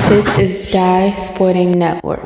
This is Die Sporting Network.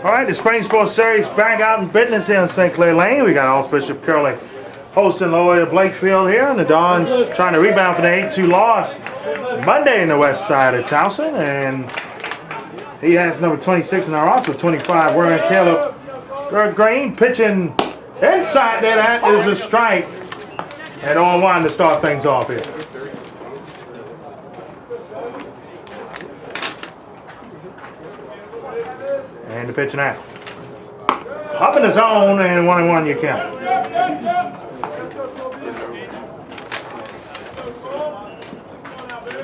All right, the Spring Sports Series back out in business here in St. Clair Lane. We got Archbishop Curley hosting Loyola Blakefield here, and the Dons trying to rebound for the 8-2 loss Monday in the west side of Towson. And he has number 26 in our roster, 25, wearing Caleb Green, pitching inside there. That is a strike. And 0-1 to start things off here. And the pitch now. Up in the zone, and 1-1 you count.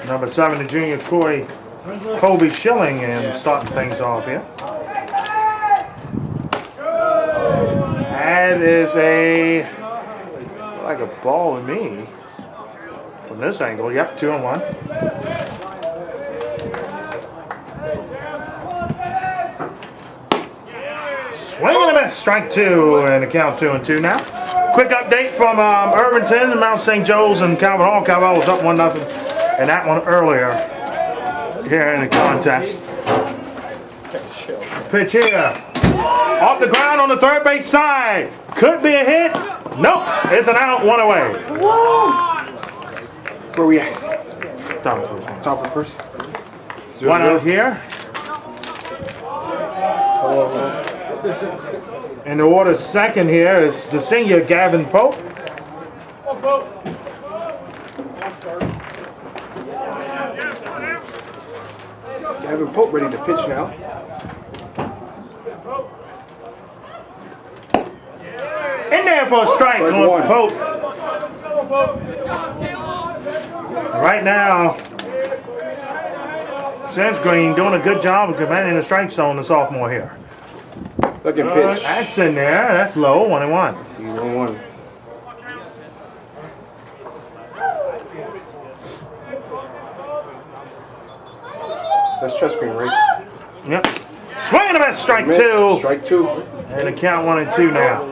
Number 7, the junior Kobe Schilling, and starting things off here. That is like a ball to me from this angle. Yep, 2-1. Swinging a miss, strike 2, and the count 2-2 now. Quick update from Irvington and Mount St. Joe's and Calvin Hall. Calvin was up 1-0, and that one earlier here in the contest. Pitch here, off the ground on the third base side. Could be a hit. Nope, it's an out, one away. Where we at? Top of first. Top of first. 1 out here. In the order second here is the senior Gavin Pope. Gavin Pope ready to pitch now. In there for a strike on Pope. Right now, Sense Green doing a good job of commanding the strike zone, the sophomore here. Second pitch. That's in there. That's low. 1-1. 1-1. That's chest green, right? Yep. Swinging a miss, strike 2. Strike 2. And the count 1-2 now.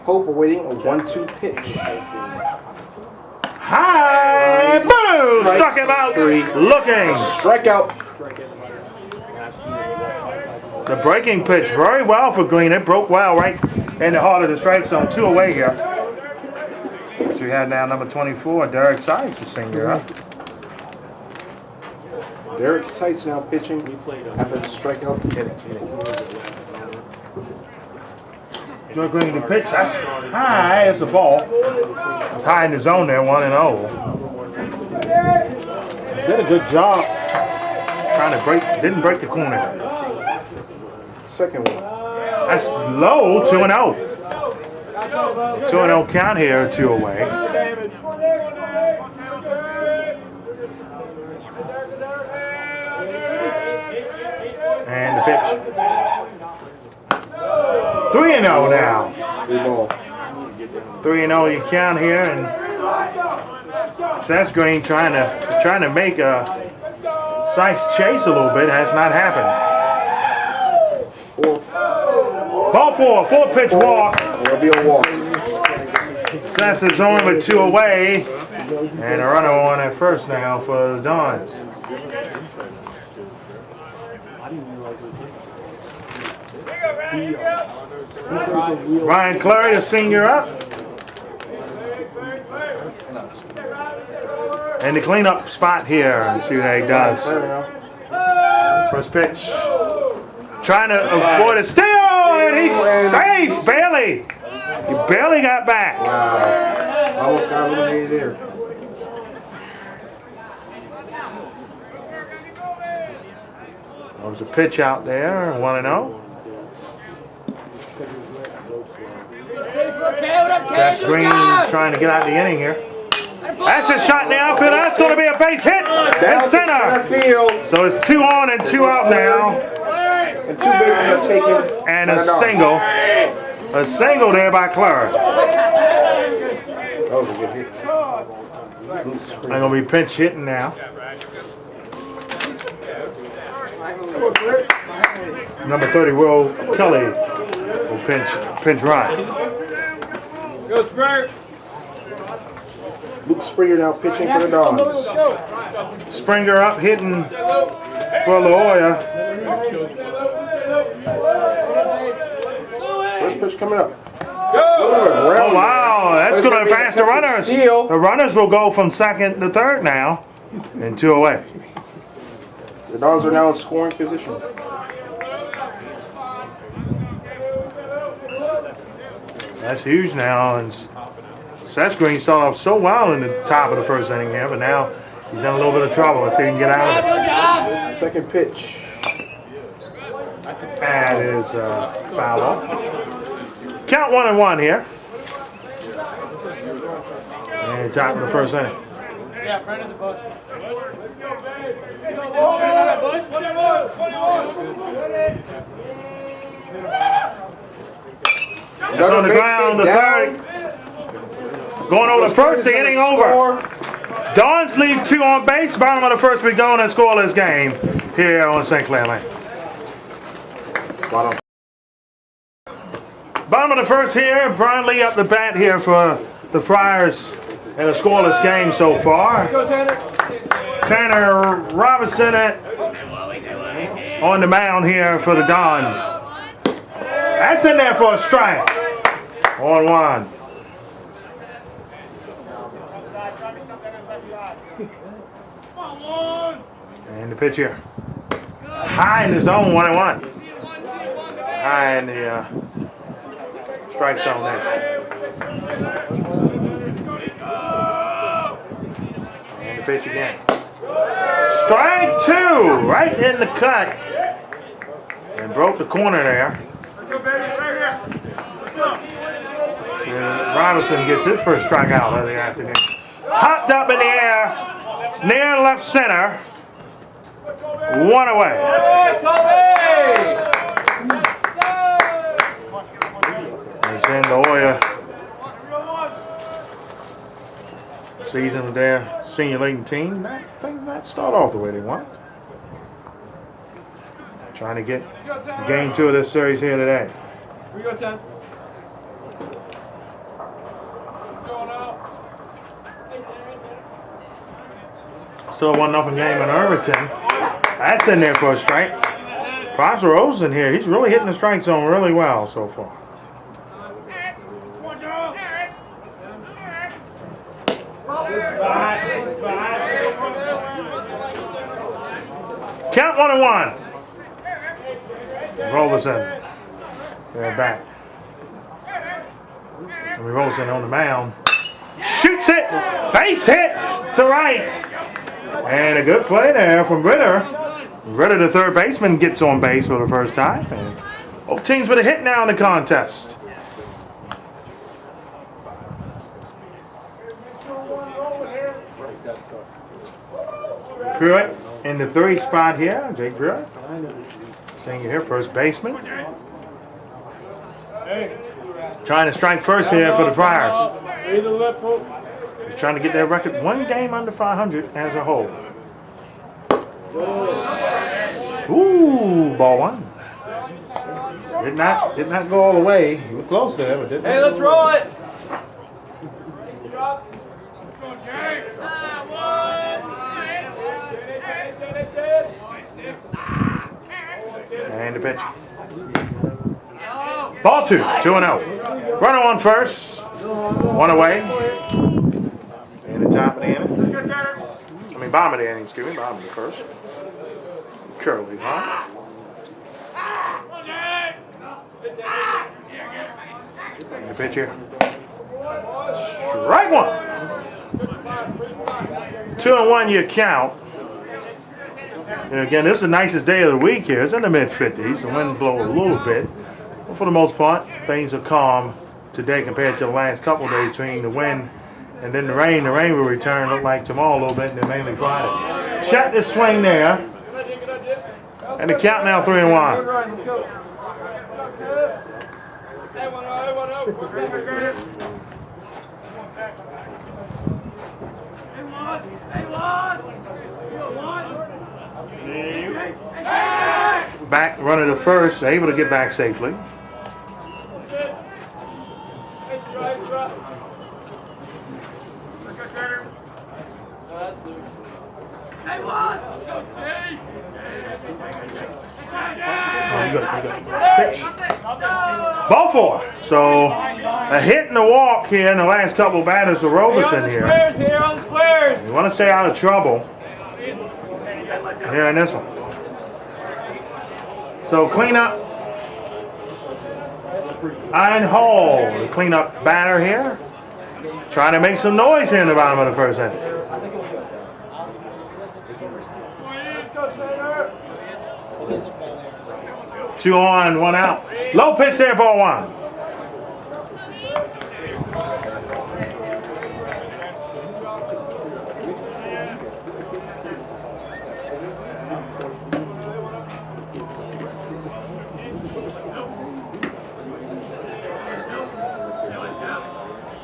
Pope awaiting a 1-2 pitch. High, boom! Struck him out. 3. Looking. Strikeout. The breaking pitch very well for Green. It broke well right in the heart of the strike zone. 2 away here. So we have now number 24, Derek Sides, the senior. Huh? Derek Sites now pitching after the strikeout. Joe Green, the pitch, that's high, it's a ball. It's high in the zone there, 1-0. Did a good job trying to didn't break the corner. Second one. That's low, 2-0. 2-0 count here, 2 away. And the pitch. 3-0 now. 3-0 you count here, and Seth Green trying to make Sykes chase a little bit. Has not happened. Ball 4, 4-pitch walk. There'll be a walk. Seth is on with 2 away, and a runner on at first now for the Dons. Ryan Clary, the senior, up. And the cleanup spot here. Let's see what he does. First pitch. Trying to avoid a steal, and he's safe. Barely. He barely got back. Wow. Almost got eliminated there. There was a pitch out there, 1-0. Seth Green trying to get out the inning here. That's a shot in the outfield. That's going to be a base hit in center. Field. So it's 2 on and 2 out now. And 2 bases are taken. And a single. A single there by Clark. That was a good hit. They're going to be pinch hitting now. Number 30, Will Curley will pinch run. Go Spurt! Luke Springer now pitching for the Dons. Springer up hitting for Loyola. First pitch coming up. Oh wow, that's going to advance the runners. The runners will go from second to third now, and 2 away. The Dons are now in scoring position. That's huge now, and Seth Green started off so well in the top of the first inning here, but now he's in a little bit of trouble. Let's see if he can get out of it. Second pitch. That is foul ball. Count 1-1 here. And top of the first inning. Yeah, Brendan's a bush. It's on the ground, the third. Going over the first, the inning over. Dons leave 2 on base. Bottom of the first, we go in a scoreless game here on St. Clair Lane. Bottom of the first here. Brian Lee up the bat here for the Friars in a scoreless game so far. Tanner Robinson on the mound here for the Dons. That's in there for a strike. 1-1. And the pitch here. High in the zone, 1-1. High in the strike zone there. And the pitch again. Strike 2, right in the cut. And broke the corner there. So Robinson gets his first strikeout of the afternoon. Popped up in the air. It's near left center. 1 away. It's in the Loyola season with their senior league team. Things not start off the way they want. Trying to get game 2 of this series here today. We go 10. Still a 1-0 game in Irvington. That's in there for a strike. Prosper Rosen here. He's really hitting the strike zone really well so far. Count 1-1. Roberson. They're back. Roberson on the mound. Shoots it. Base hit to right. And a good play there from Ritter. Ritter, the third baseman, gets on base for the first time. And both teams with a hit now in the contest. Pruitt in the 3 spot here. Jake Pruitt. Senior here, first baseman. Trying to strike first here for the Friars. He's trying to get their record 1 game under 500 as a whole. Ooh, ball 1. Did not go all the way. He was close there, but didn't. Hey, let's roll it. And the pitch. Ball 2, 2-0. Runner on first. 1 away. And the top of the inning. Bottom of the inning, excuse me. Bottom of the first. Curley, huh? And the pitch here. Strike 1. 2-1 your count. And again, this is the nicest day of the week here. It's in the mid-50s. The wind blows a little bit. But for the most part, things are calm today compared to the last couple of days between the wind and then the rain. The rain will return, look like tomorrow a little bit, and then mainly Friday. Check this swing there. And the count now 3-1. Let's go. Hey, 1-0. Back runner to first, able to get back safely. Pitch. Ball 4. So a hit and a walk here in the last couple of batters for Robeson here. Here on the squares. You want to stay out of trouble here in this one. So clean up. Iron Hall, the cleanup batter here. Trying to make some noise here in the bottom of the first inning. Two on, one out. Low pitch there, ball 1.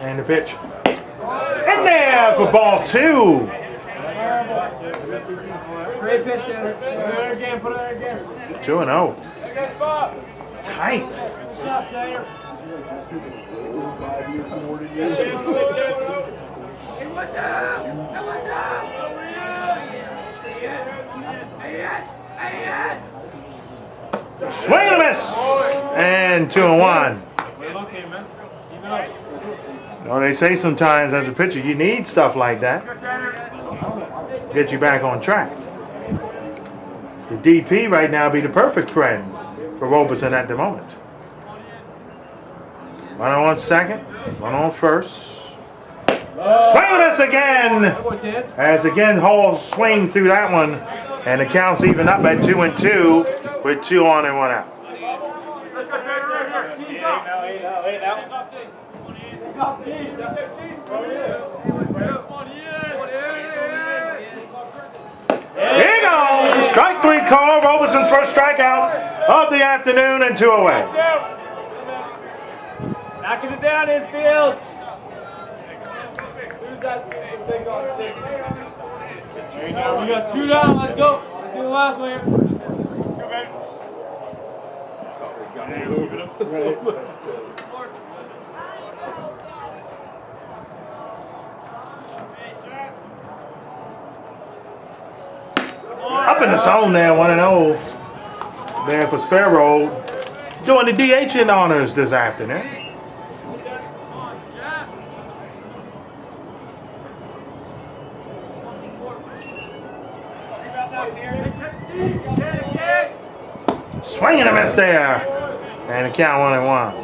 And the pitch. In there for ball 2. Great pitch there. Put it there again. Put it there again. 2-0. Okay, spot. Tight. Good job, Taylor. Swing and a miss. And 2-1. Well, they say sometimes as a pitcher you need stuff like that. Get you back on track. The DP right now be the perfect friend for Robeson at the moment. One on second, one on first. Swing and miss again. As again Hall swings through that one, and the count's even up at 2-2 with 2 on and 1 out. Here you go. Strike 3 call. Robeson's first strikeout of the afternoon, and 2 away. Knocking it down infield. There you go. We got 2 down. Let's go. Let's do the last one here. Up in the zone there, 1-0. There for Sparrow, doing the DH honors this afternoon. Swing and a miss there, and the count 1-1.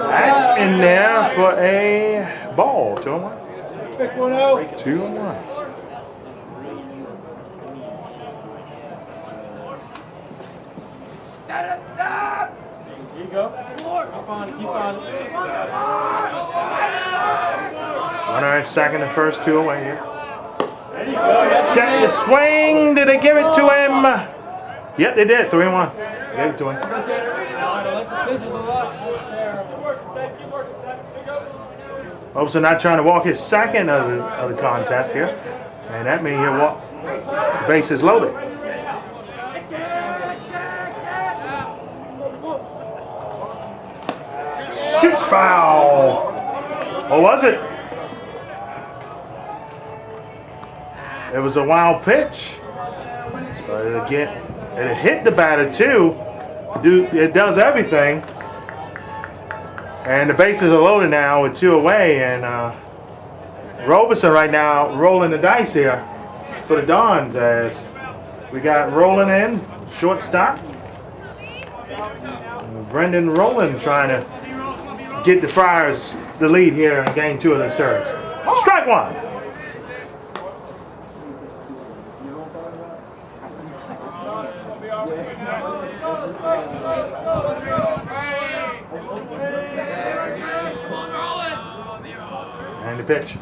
That's in there for a ball. 2-1. 2-1. Here you go. Keep on it. Keep on it. Runner at second and first, 2 away here. There you go. Check the swing. Did they give it to him? Yep, they did. 3-1. Gave it to him. Robeson not trying to walk his second of the contest here. And that means he'll walk. Bases loaded. Shoots foul. Or was it? It was a wild pitch. So again, it hit the batter too. It does everything. And the bases are loaded now with 2 away. And Robeson right now rolling the dice here for the Dons as we got rolling in, shortstop. Brendan Rowland trying to get the Friars the lead here in game 2 of the series. Strike one. And the pitch.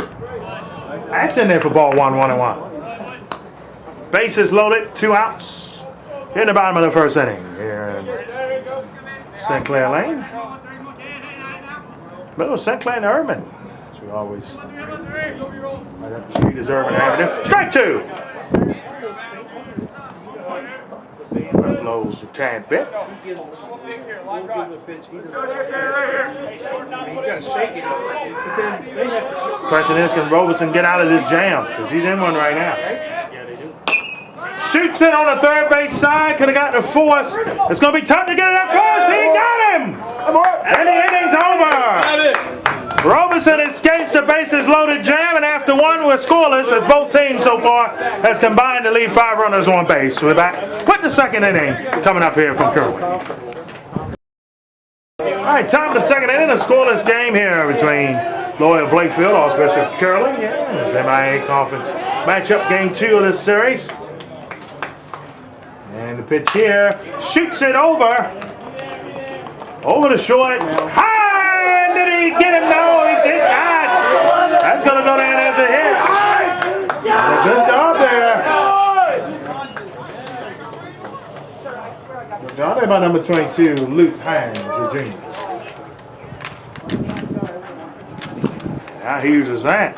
That's in there for ball 1-1-1. Bases loaded, 2 outs. Here in the bottom of the first inning. Here in St. Clair Lane. Middle of St. Clair and Urban. So we always right up the street is Urban Avenue. Strike 2. Blows a tad bit. He's got to shake it. Question is, can Robeson get out of this jam? Because he's in one right now. Shoots it on the third base side. Could have gotten a force. It's going to be tough to get it up close. He got him. And the inning's over. Robeson escapes the bases loaded jam, and after one, we're scoreless as both teams so far has combined to leave 5 runners on base. We're back with the second inning coming up here from Curley. All right, top of the second inning, a scoreless game here between Loyola Blakefield, Archbishop Curley. Yeah, it's MIAA conference matchup game 2 of this series. And the pitch here, shoots it over the short, high, and did he get him? No, he did not. That's going to go down as a hit. And a good job there. Good job there by number 22, Luke Hines, a junior. Now he uses that.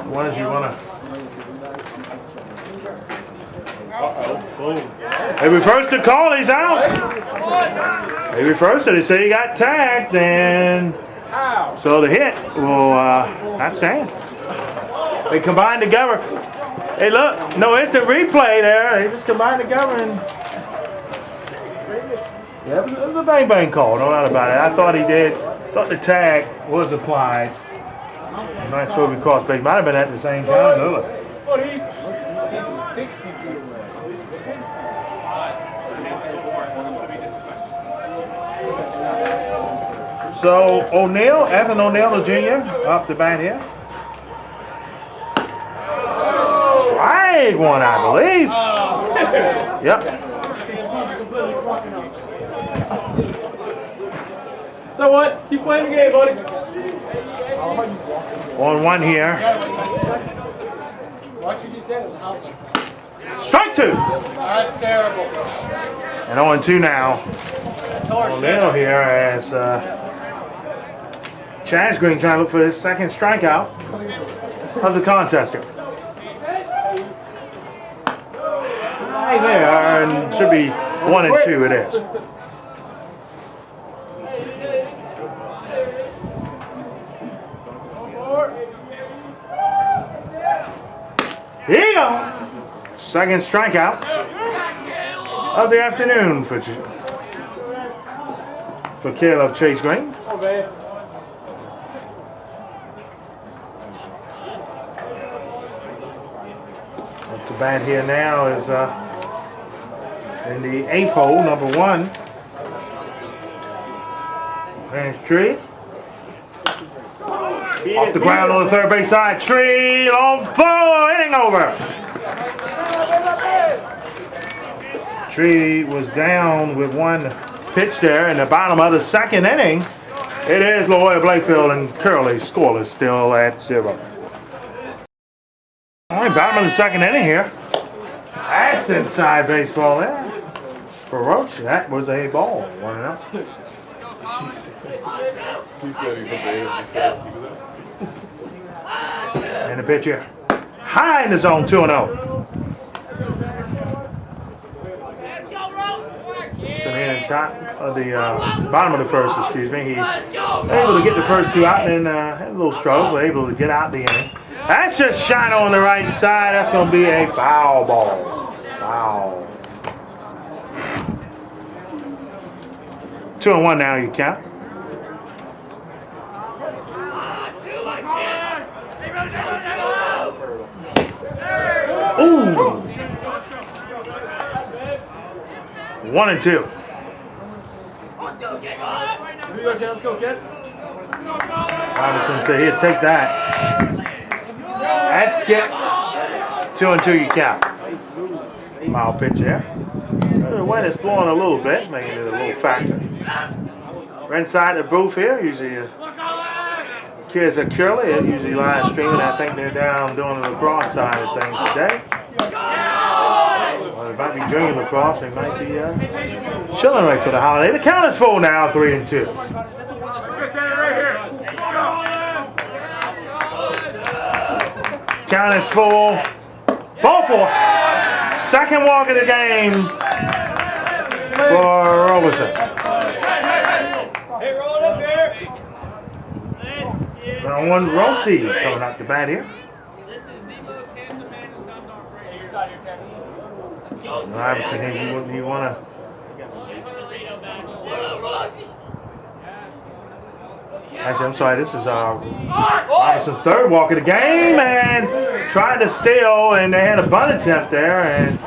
One as you want to. They reversed the call. He's out. They reversed it. They say he got tagged, and so the hit will not stand. They combined together. Hey, look, no instant replay there. They just combined together and. Yeah, it was a bang call. No doubt about it. I thought he did. Thought the tag was applied. I'm not sure we crossed base. Might have been at the same time. Look. So O'Neill, Ethan O'Neill, the junior, up to bat here. Strike one, I believe. Yep. So what? Keep playing the game, buddy. 1-1 here. Watch what you said. It was a house. Strike 2. That's terrible. And 0-2 now. O'Neill here as Chaz Green trying to look for his second strikeout of the contest here. Right there, and should be 1-2 it is. Here you go. Second strikeout of the afternoon for Caleb Chase Green. Up to bat here now is in the 8th hole, number 1. And Tree. Off the ground on the third base side. Tree, long throw, inning over. Tree was down with one pitch there in the bottom of the second inning. It is Loyola Blakefield and Curley scoreless, still at 0. All right, bottom of the second inning here. That's inside baseball there. For Roach, that was a ball. 1-0. He said he said he was out. And the pitch here. High in the zone, 2-0. So in the top of the bottom of the first, excuse me, he was able to get the first 2 out, and then had a little struggle, was able to get out the inning. That's just shot on the right side. That's going to be a foul ball. Foul. 2-1 now, you count. Ooh. 1 and 2. Here you go, Jay. Let's go, kid. Robinson said he'd take that. That skips. 2 and 2 you count. Mild pitch there. The wind is blowing a little bit, making it a little factor. We're inside the booth here. Usually kids at Curley, it usually live streaming. I think they're down doing the lacrosse side of things today. Well, they might be drinking lacrosse. They might be chilling right for the holiday. The count is full now, 3 and 2. Count is full. Ball for second walk of the game for Roberson. Round 1, Rossi coming up the bat here. Robinson here, you want to. Actually, I'm sorry, this is Robinson's third walk of the game, and tried to steal, and they had a bunt attempt there, and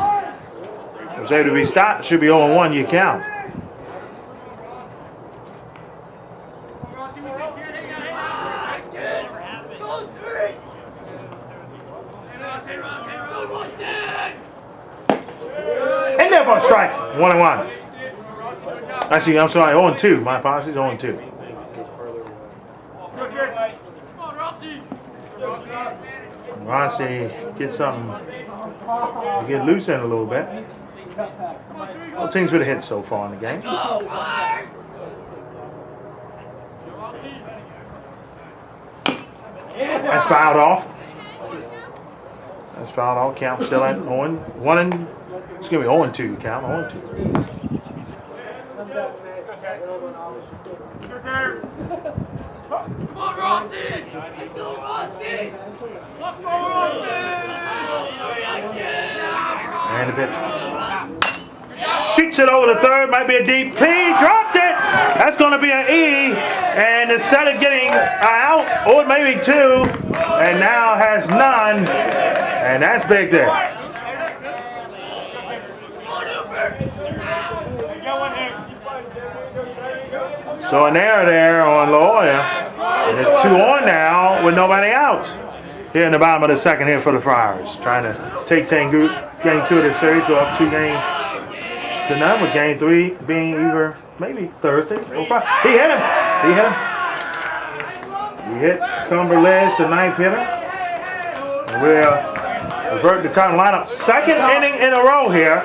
was able to be stopped. Should be 0-1, you count. And there for a strike, 1-1. Actually, I'm sorry, 0-2. My apologies, 0-2. Rossi get something to get loose in a little bit. Both teams with a hit so far in the game. That's fouled off. That's fouled off. Count still at 0-1 and it's gonna be 0-2. Count 0-2. Come on, Rossi! Let's go, Rossi! Let's go, Rossi! And the pitch. Shoots it over the third. Might be a deep. He dropped it. That's going to be an E. And instead of getting out, or maybe 2, and now has none. And that's big there. So an error there on Loyola. And it's 2 on now with nobody out. Here in the bottom of the second here for the Friars. Trying to take game 2 of this series, go up 2-0 with game 3 being either maybe Thursday or Friday. He hit him. He hit Cumber Ledge, the 9th hitter. And we'll revert to time lineup. Second inning in a row here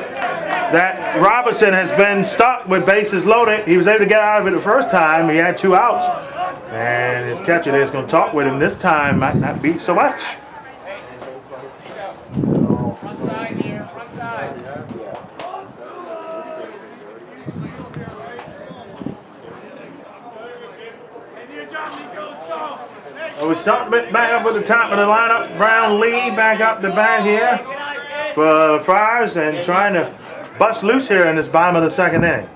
that Robinson has been stuck with bases loaded. He was able to get out of it the first time. He had 2 outs. And his catcher there is going to talk with him this time. Might not beat so much. So we start back up at the top of the lineup. Brown Lee back up the bat here for Friars and trying to bust loose here in this bottom of the second inning.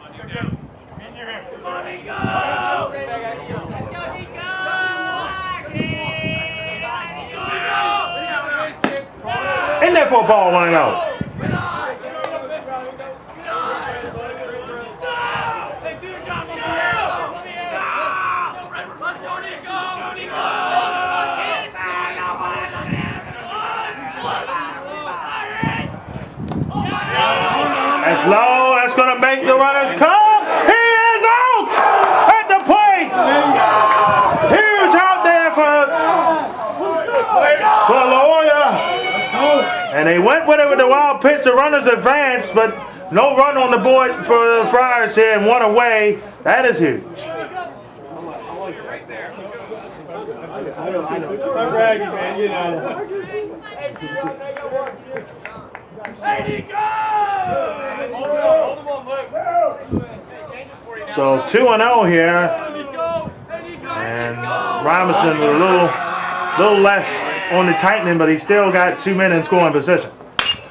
In there for a ball, 1-0. That's low. That's going to make the runners come. He is out at the plate. Huge out there for Loyola. And they went with it with the wild pitch. The runners advanced, but no run on the board for the Friars here and 1 away. That is huge. I'm bragging, man, you know. So 2-0 here. And Robinson with a little less on the tightening, but he still got 2 men in scoring position.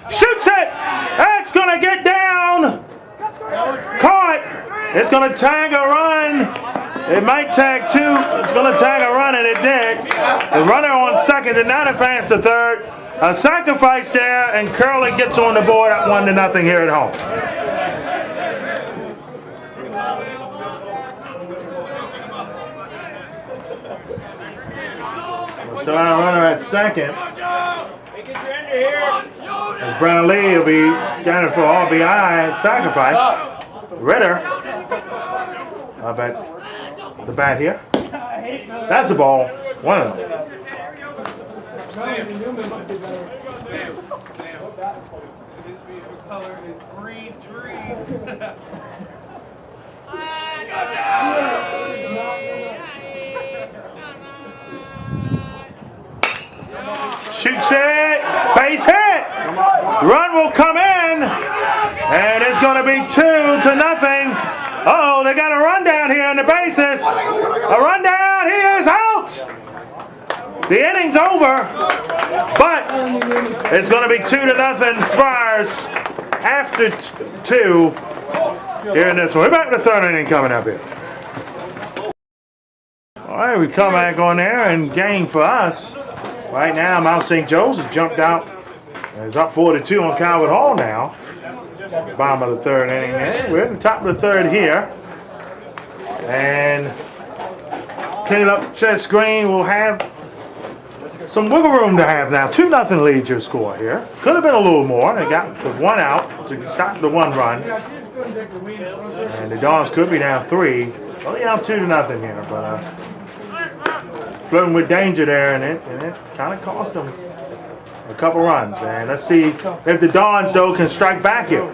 Shoots it! That's going to get down! Caught! It's going to tag a run It might tag two. It's going to tag a run, and it did. The runner on second did not advance to third. A sacrifice there, and Curley gets on the board at 1-0 here at home. So our runner at second. And Brown Lee will be down for RBI sacrifice. Ritter up at the bat here. That's the ball. One of them. Color is green trees. Shoots it. Base hit. Run will come in. And it's going to be 2-0. Uh-oh, they got a run down here on the bases. A run down. He is out. The inning's over. But it's going to be 2-0 Friars after 2 here in this one. We're back to the third inning coming up here. All right, we come back on there and game for us. Right now, Mount St. Joe's has jumped out. It's up 4-2 on Calvert Hall now. Bottom of the third inning. And we're at the top of the third here. And Caleb Chess Green will have some wiggle room to have now. 2-0 lead your score here. Could have been a little more. They got the one out to stop the one run. And the Dons could be down 3. Only down 2-0 here. But flirting with danger there, and it kind of cost them a couple runs. And let's see if the Dons, though, can strike back here.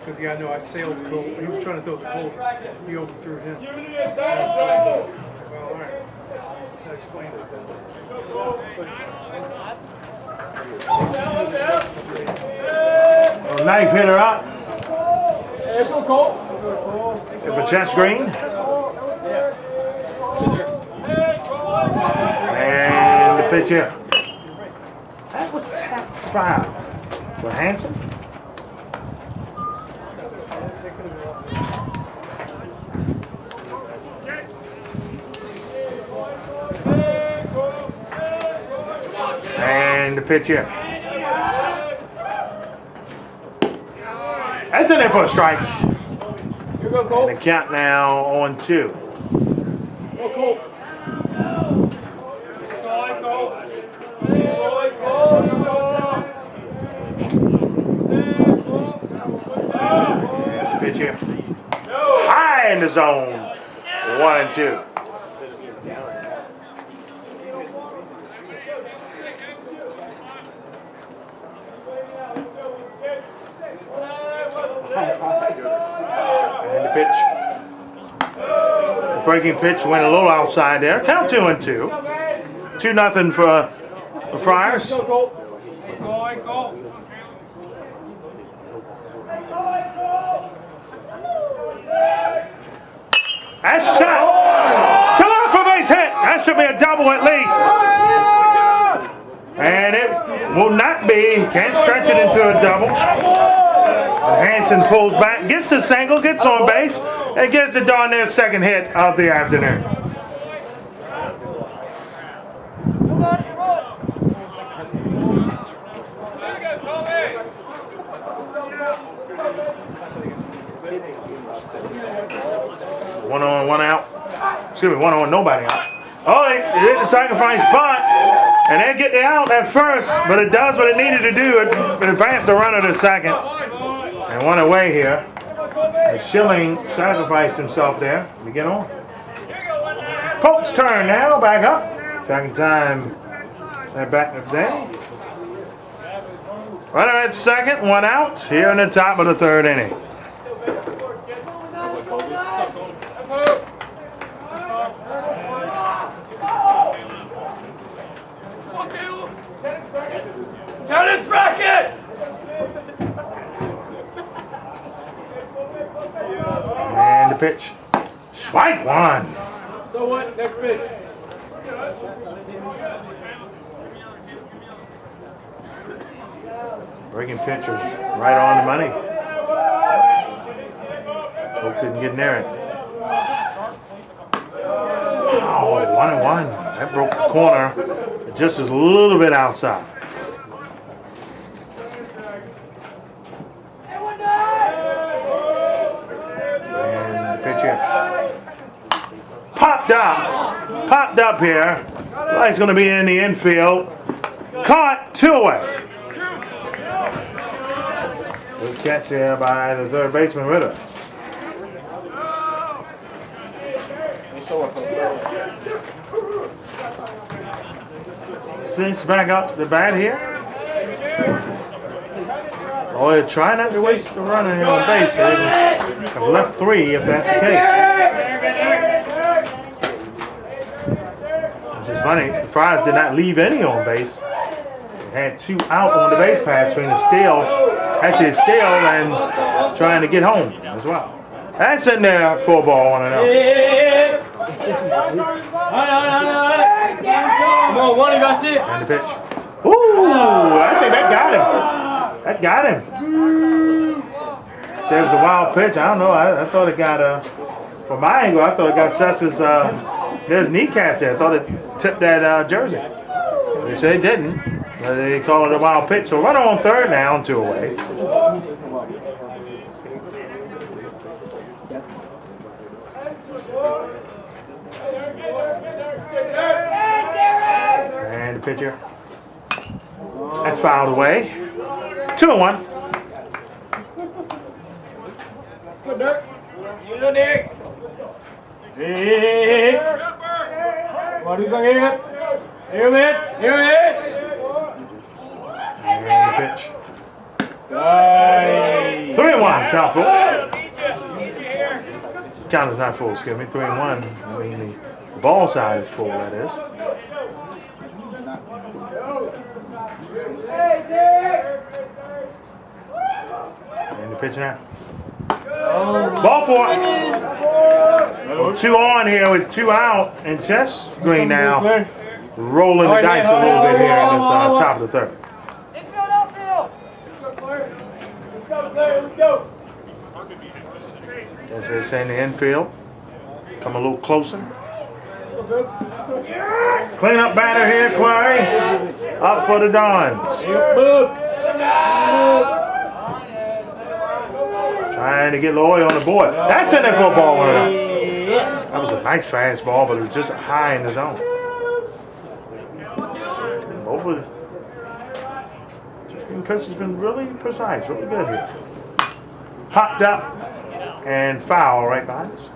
Because I know I sailed Cole. He was trying to throw the Cole. He overthrew him. Well, all right. That explained it. Knife hitter up. For Chess Green. And the pitch here. That was tap foul for Hanson. And the pitch here. That's in there for a strike. And the count now on 2. And the pitch here. High in the zone. 1-2. And the pitch. The breaking pitch went a little outside there. Count 2-2. 2-0 for the Friars. That's shot. To left for base hit. That should be a double at least. And it will not be. Can't stretch it into a double. Hanson pulls back, gets the single, gets on base, and gets the darn near second hit of the afternoon. One on, one out. Excuse me, one on, nobody out. Oh, they hit the sacrifice punt, and they get the out at first, but it does what it needed to do. It advanced the runner to second. And one away here. And Schilling sacrificed himself there. We get on. Pope's turn now, back up. Second time they're back in the day. Runner at second, one out. Here in the top of the third inning. Tennis racket! And the pitch. Strike one. So what? Next pitch. Breaking pitch was right on the money. Pope couldn't get near it. Oh, 1-1. That broke the corner. It just was a little bit outside. And the pitch here. Popped up here. Like it's going to be in the infield. Caught, 2 away. Good catch there by the third baseman Ritter. Since back up the bat here. Oh, they're trying not to waste the runner here on base. They have left 3 if that's the case. Which is funny, the Friars did not leave any on base. They had 2 out on the base pass between the steal and trying to get home as well. That's in there for a ball, 1-0. Come on, one, you got it. And the pitch. Ooh, I think that got him. That got him. Said it was a wild pitch. I don't know. I thought it got, from my angle, I thought it got Sess's, there's kneecaps there. I thought it tipped that jersey. They say it didn't. But they call it a wild pitch. So runner on third now, and 2 away. And the pitcher. That's fouled away. 2-1. Good, Dirk. Good, Dirk. Hey. Come on, who's going to get it? Here, man. And the pitch. 3-1, count full. Count is not full, excuse me. 3-1. I mean, the ball side is full, that is. And the pitch now. Ball 4. 2 on here with 2 out, and Chess Green now rolling the dice a little bit here in this top of the third. Let's go. As they say in the infield, come a little closer. Clean up batter here, Clary. Up for the Dons. Trying to get Loyola on the board. That's in there for a ball runner. That was a nice fastball, but it was just high in the zone. Both of the pitch has been really precise, really good here. Popped up and foul right behind us.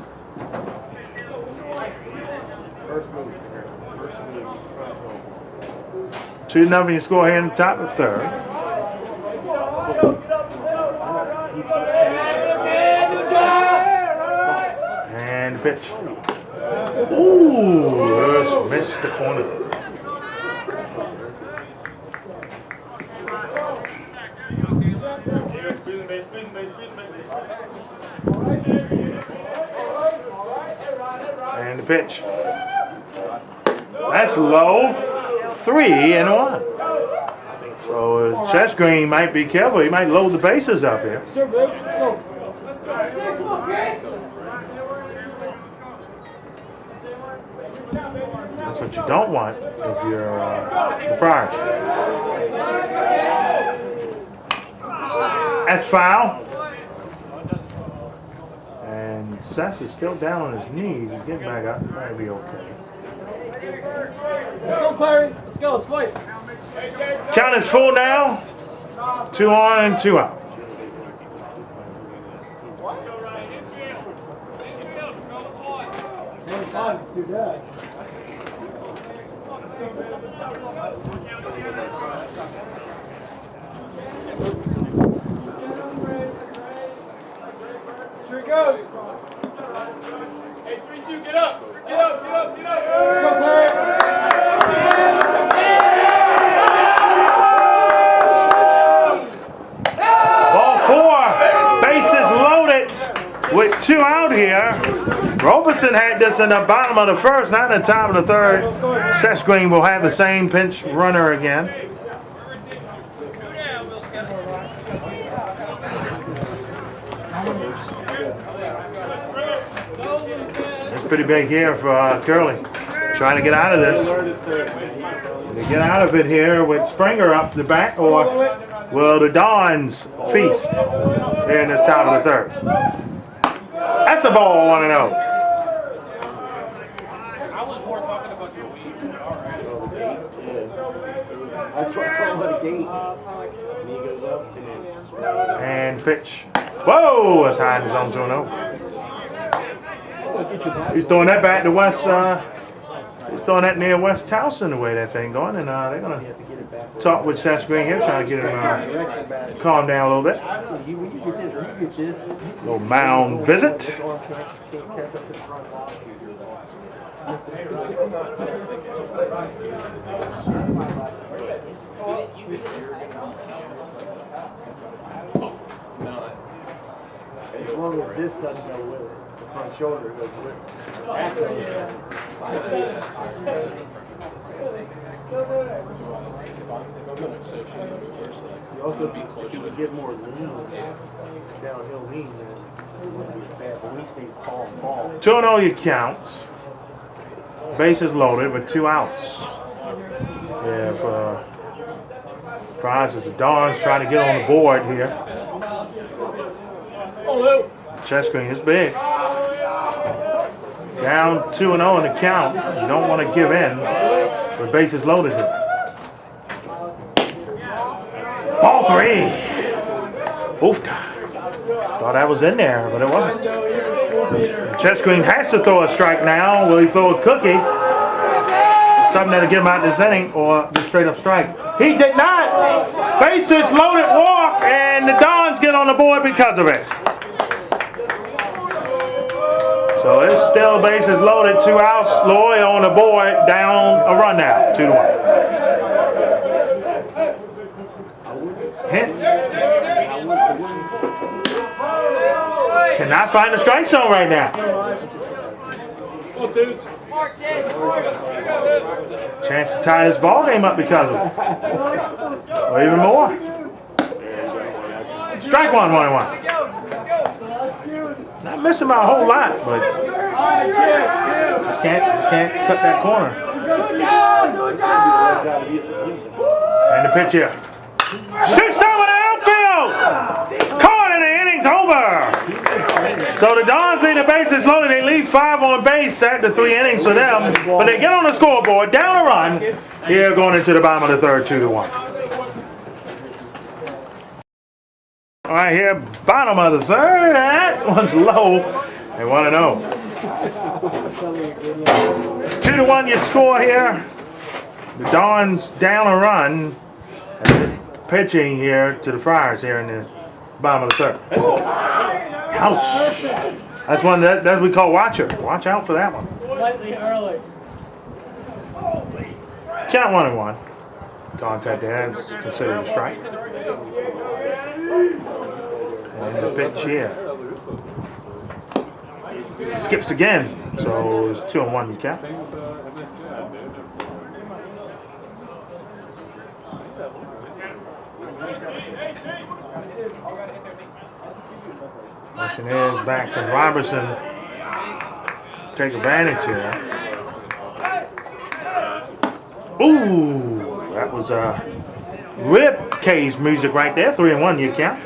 Two nothing score here in the top of the third. And the pitch. Ooh, just missed the corner. And the pitch. That's low. 3-1. So Chess Green might be careful. He might load the bases up here. That's what you don't want if you're the Friars. That's foul. And Sess is still down on his knees. He's getting back up. That'll be okay. Let's go, Clary. Let's go. Let's fight. Count is full now. 2 on and 2 out. Let's do that. Here he goes. Hey, 3-2, get up. Get up, get up, get up. Let's go, Clary. Ball 4. Bases loaded with 2 out here. Roberson had this in the bottom of the first, not in the top of the third. Chess Green will have the same pinch runner again. pretty big here for Curley. Trying to get out of this. They get out of it here with Springer up the back, or will the Dons feast here in this top of the third? That's the ball I want to know. I was more talking about your weed. That's what I call it a gate. And he goes up and And pitch. Whoa! That's high in the zone 2-0. He's throwing that back to West. He's throwing that near West Towson the way that thing going, and they're gonna talk with Seth Green here, trying to get him calm down a little bit. Little mound visit. as long as this doesn't go with it, the front shoulder goes with it. You also if you would get more lean, downhill lean, then it wouldn't be as bad. But when he stays tall and ball. 2-0 you count. Bases loaded with 2 outs. Yeah, for Friars as the Dons trying to get on the board here. Chest screen is big. Down 2-0 in the count. You don't want to give in with bases loaded here. Ball 3. Oof. Thought that was in there, but it wasn't. Chest screen has to throw a strike now. Will he throw a cookie? Something that'll get him out this inning, or just straight up strike. He did not. Bases loaded walk, and the Dons get on the board because of it. So it's still bases loaded, 2 outs. Loyola on the board, down a run now, 2-1. Hits. Cannot find the strike zone right now. Chance to tie this ball game up because of it. Or even more. Strike 1, 1-1. Not missing by a whole lot, but just can't cut that corner. And the pitch here. Shoots down with the outfield! Caught and the inning's over! So the Dons lead the bases loaded. They leave 5 on base after 3 innings for them, but they get on the scoreboard, down a run. Here going into the bottom of the third, 2-1. All right, here, bottom of the third. That one's low. They want to know. 2-1 your score here. The Dons down a run. Pitching here to the Friars here in the bottom of the third. Ouch. That's one that we call watcher. Watch out for that one. Slightly early. Count 1-1. Contact there is considered a strike. And the pitch here. Skips again. So it's 2-1 you count. Motion is back to Robertson. Take advantage here. Ooh, that was rib cage music right there. 3-1 you count.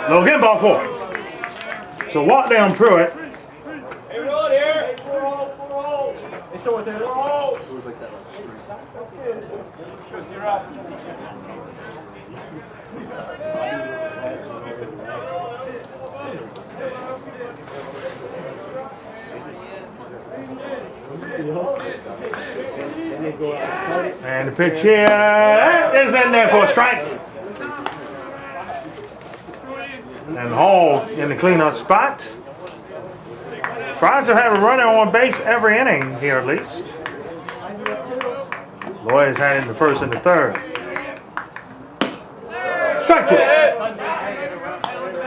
Logan, ball 4. So walk down Pruitt. Hey, roll here. It was like that And the pitch here is in there for a strike. And Hall in the cleanup spot. Friars have had a runner on base every inning here at least. Lloyd's had it in the first and the third. Strike 2.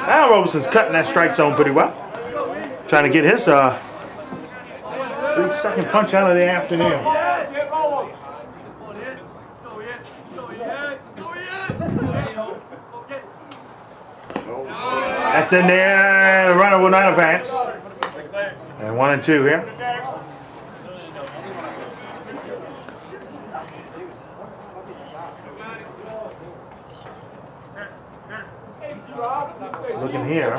Now Roberson's cutting that strike zone pretty well. Trying to get his 3-second punch out of the afternoon. That's in there. Runner will not advance. And 1 and 2 here. Looking here.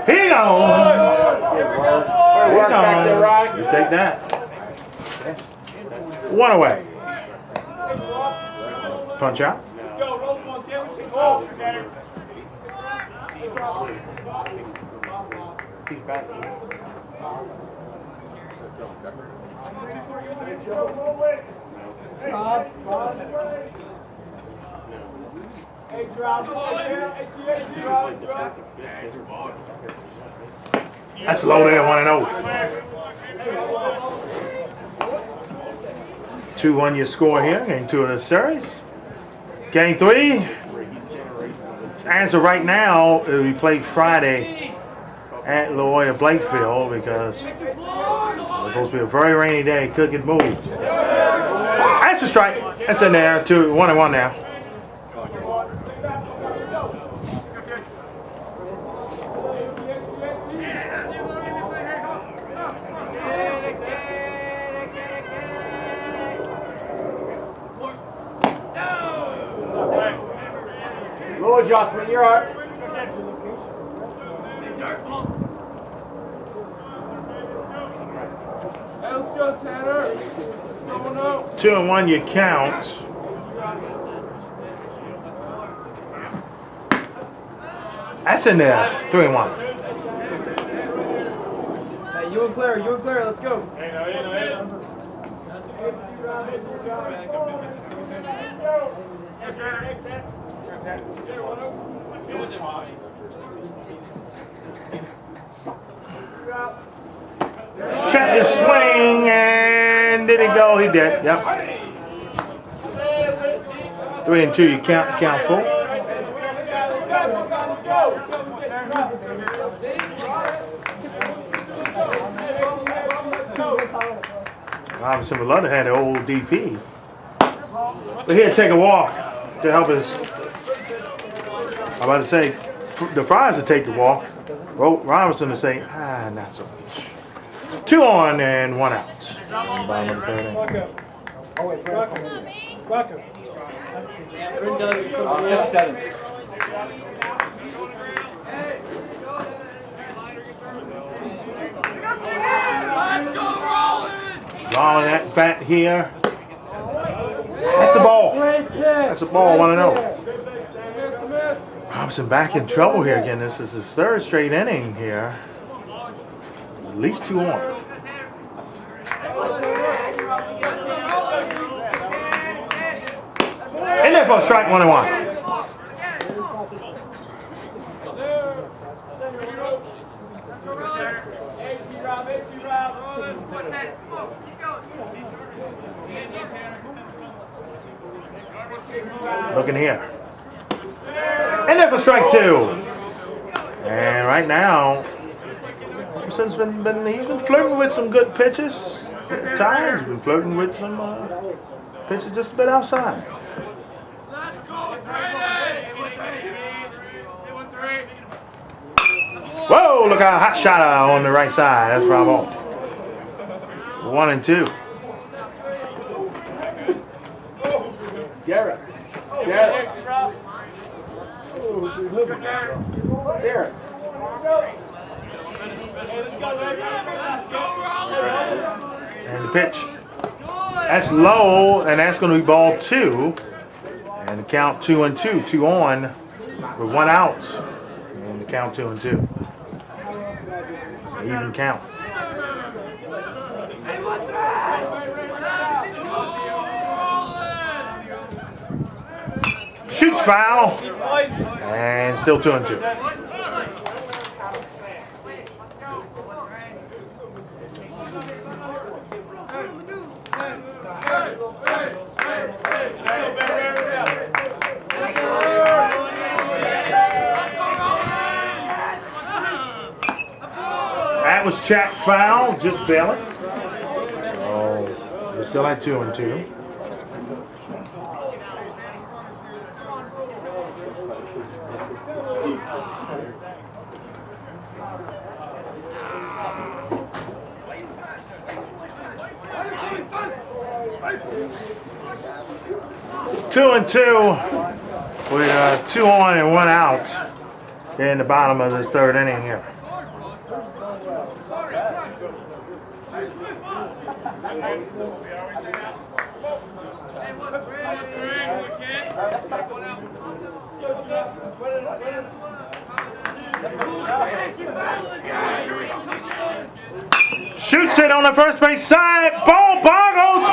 Here you go. You take that. 1 away. Punch out. He's back. That's low there, 1 and 0. 2-1 your score here. Game 2 of the series. Game 3. As of right now, we played Friday at Loyola Blakefield because it's supposed to be a very rainy day. Could get moved. That's a strike. That's in there. 1 and 1 now. Low adjustment, you're all right. Hey, let's go, Tanner. Let's go now. 2 and 1 you count. That's in there. 3 and 1. Hey, you and Claire, let's go. Check his swing, and did he go? He did. Yep. 3 and 2, you count full. Robinson would love to have the old DP. So he'll take a walk to help us. I'm about to say, the Friars will take the walk. Robinson to say, not so much. 2 on and 1 out. Bottom of the 3rd inning. Welcome. 57. Rolling that bat here. That's the ball. That's the ball, 1 and 0. Robinson back in trouble here again. This is his 3rd straight inning here. At least 2 on. In there for a strike, 1 and 1. Looking here. And there for strike 2. And right now, Robson's been flirting with some good pitches at times. He's been flirting with some pitches just a bit outside. Whoa, look at a hot shot on the right side. That's bravo. 1 and 2. Garrett. And the pitch. That's low, and that's going to be ball 2. And the count 2 and 2. 2 on with 1 out. And the count 2 and 2. Even count. Shoots foul. And still 2 and 2. That was check foul, just barely. So We're still at 2-2. Two and two with 2 on and 1 out in the bottom of this 3rd inning here. Shoots it on the first base side. Ball boggled.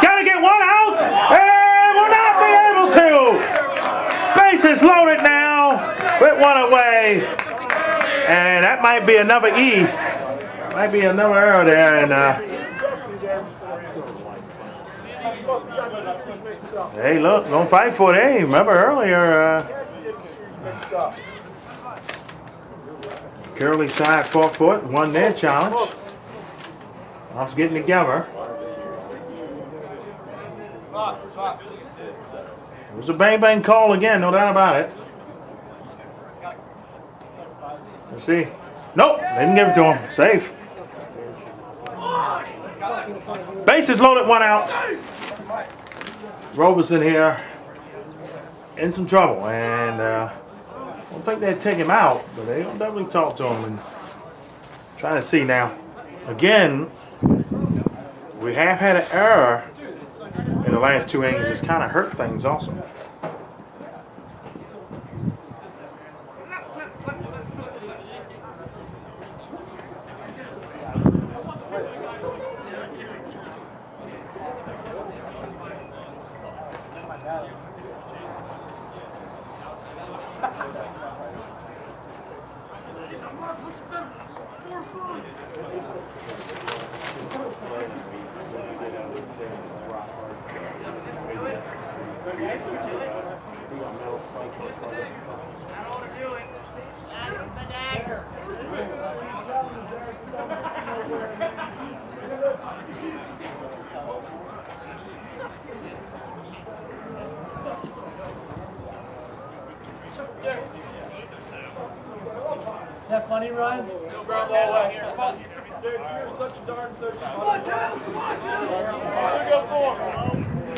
Got to get 1 out. And will not be able to. Bases loaded now with 1 away. And that might be another E. Might be another error there. And hey, look, don't fight for it. Hey, remember earlier, Curley side 4 foot, won their challenge. I was getting together. It was a bang call again, no doubt about it. Let's see. Nope, they didn't give it to him. Safe. Bases loaded, 1 out. Roberson here in some trouble, and I don't think they'd take him out, but they'll definitely talk to him and try to see now. Again, we have had an error in the last 2 innings. It's kind of hurt things also. Is that funny, Ryan?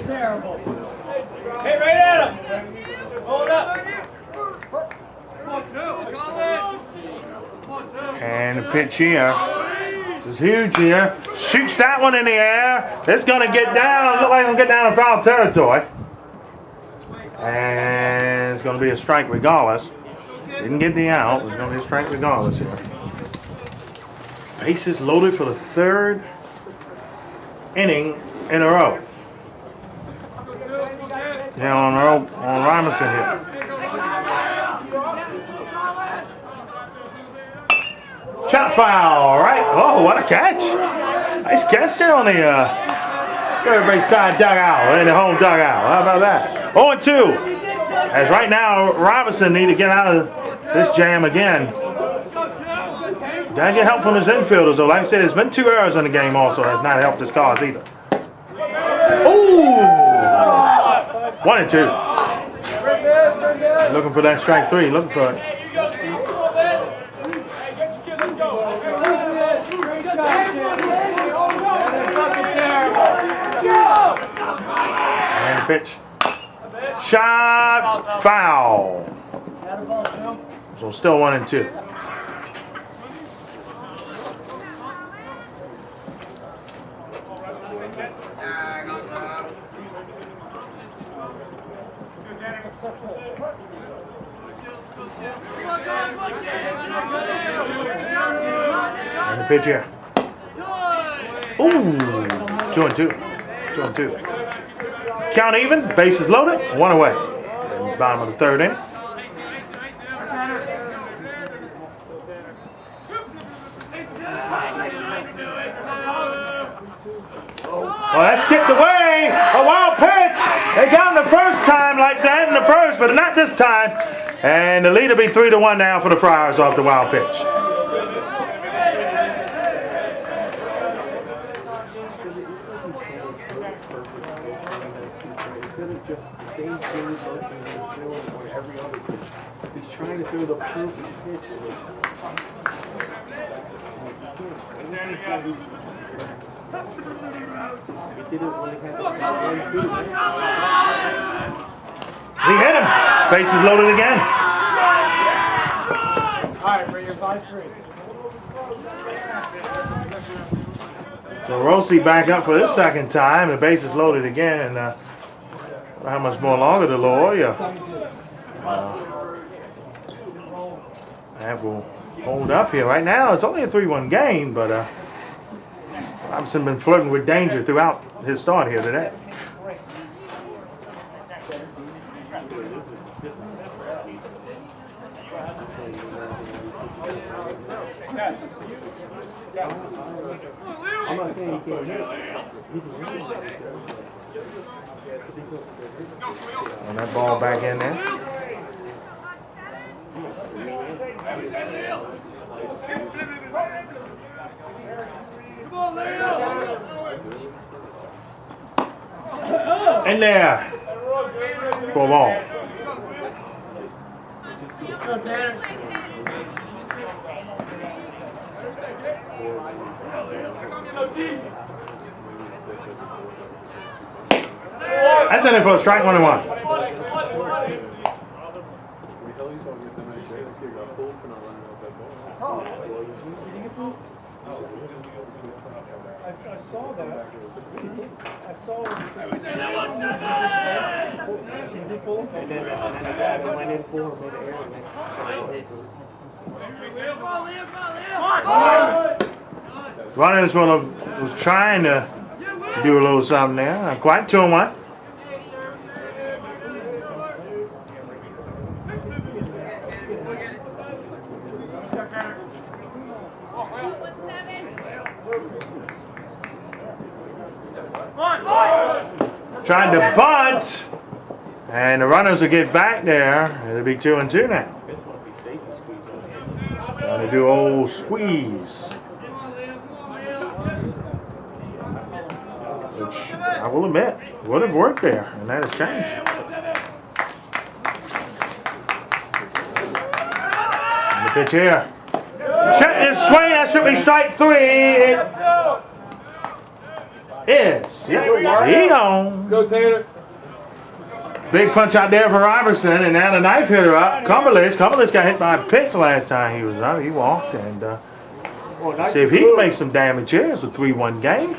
Terrible. Hey, right at him. Hold up. And the pitch here. This is huge here. Shoots that one in the air. It's going to get down. Look like it's going to get down to foul territory. And it's going to be a strike regardless. Didn't get the out. It's going to be a strike regardless here. Bases loaded for the 3rd inning in a row. Yeah, on Robinson here. Chop foul, right? Oh, what a catch. Nice catch there on the 3rd base side dugout, in the home dugout. How about that? 0-2. As right now, Robinson need to get out of this jam again. Gotta get help from his infielders, though. Like I said, there's been 2 errors in the game also. Has not helped his cause either. Ooh! 1-2. Looking for that strike 3. Looking for it. And the pitch. Shot foul. So still 1-2. And the pitch here. Ooh, 2-2. 2-2. Count even, bases loaded, 1 away. In the bottom of the 3rd inning. Well, that skipped away. A wild pitch. They got him the first time like that in the first, but not this time. And the lead will be 3-1 now for the Friars off the wild pitch. Instead of just the same thing motion he's doing on every other pitch, he's trying to throw the perfect pitch. He did it when he had He hit him. Bases loaded again. All right, bring your 5-3. So Rossi back up for this second time. The bases loaded again, and how much more longer the Loyola that will hold up here. Right now, it's only a 3-1 game, but Robinson been flirting with danger throughout his start here today. I'm not saying he can't hit. And that ball back in there. In there. For a ball. That's in it for a strike, 1-1. I saw that. I saw it. And then the guy went in for him Runners was trying to do a little something there. Not quite 2-1. Trying to bunt, and the runners will get back there. It'll be 2-2 now. Trying to do old squeeze, which I will admit would have worked there, and that has changed. And the pitch here. Shut this swing. That should be strike 3. Is. Yeah, he on. Let's go, Tanner. Big punch out there for Robertson, and now the knife hitter up. Cumberledge got hit by a pitch last time he was up. He walked, and see if he can make some damage here. It's a 3-1 game.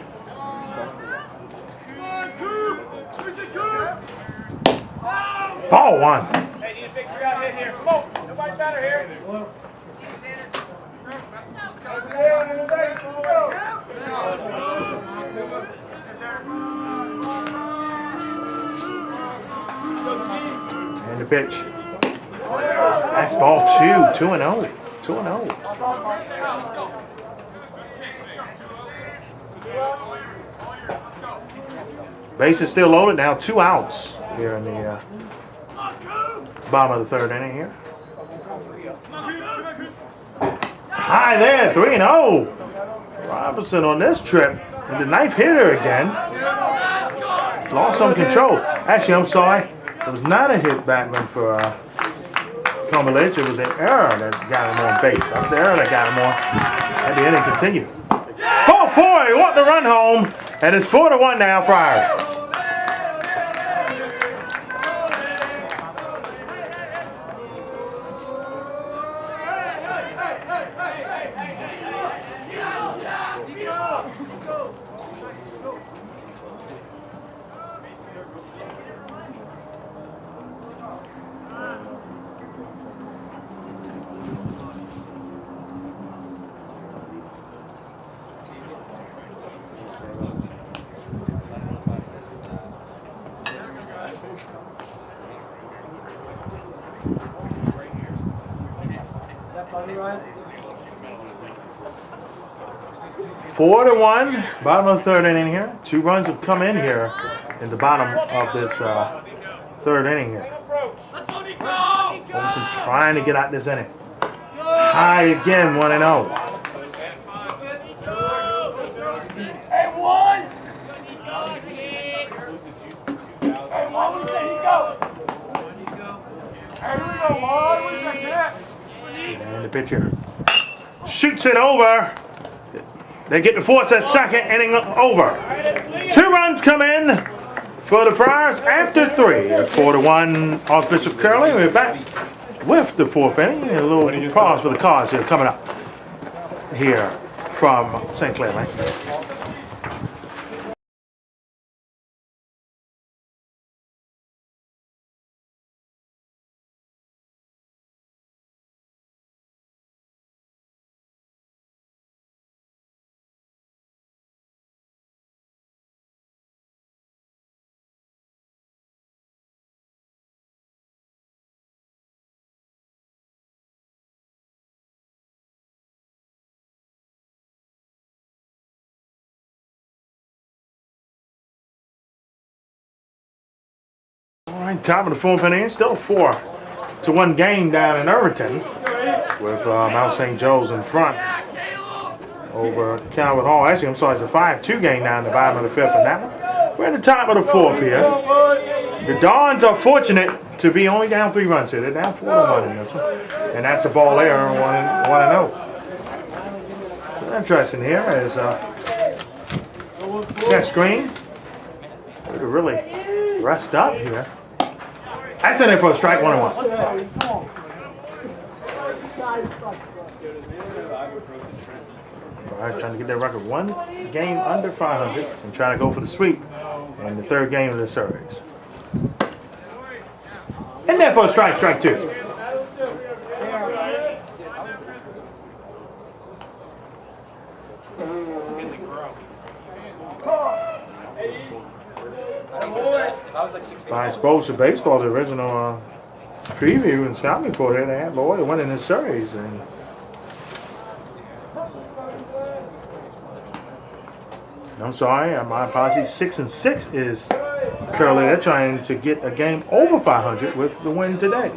Ball 1. Hey, need a big 3-out hit here. Come on. Nobody better here. And the pitch. That's ball 2. 2-0. 2-0. Base is still loaded now. 2 outs here in the bottom of the 3rd inning here. High there. 3-0. Robinson on this trip. And the knife hitter again. He's lost some control. Actually, I'm sorry. It was not a hit backman for Cumberledge. It was an error that got him on base. That's the error that got him on. And the inning continued. Ball 4. He want to run home. And it's 4-1 now, Friars. Four to 1, bottom of the 3rd inning here. 2 runs have come in here in the bottom of this 3rd inning here. Olsen trying to get out this inning. High again, 1-0. the pitch here. Shoots it over. They get to force that second inning over. 2 runs come in for the Friars after 3. 4-1 Archbishop Curley. We're back with the 4th inning. A little pause for the cars here coming up here from St. Clair Lane. All right, top of the 4th inning. Still 4-1 game down in Irvington with Mount St. Joe's in front over Calvert Hall. Actually, I'm sorry, it's a 5-2 game down the bottom of the 5th in that one. We're at the top of the 4th here. The Dons are fortunate to be only down 3 runs here. They're down 4-1 in this one. And that's a ball there, 1-0. So interesting here is set screen. They're really rest up here. That's in there for a strike, 1-1. All right, trying to get their record 1 game under 500 and trying to go for the sweep in the 3rd game of the series. In there for a strike, strike 2. If I spoke to baseball, the original preview and scouting report here, they had Loyola winning this series. And I'm sorry, my apologies. 6-6 is Curley. They're trying to get a game over 500 with the win today.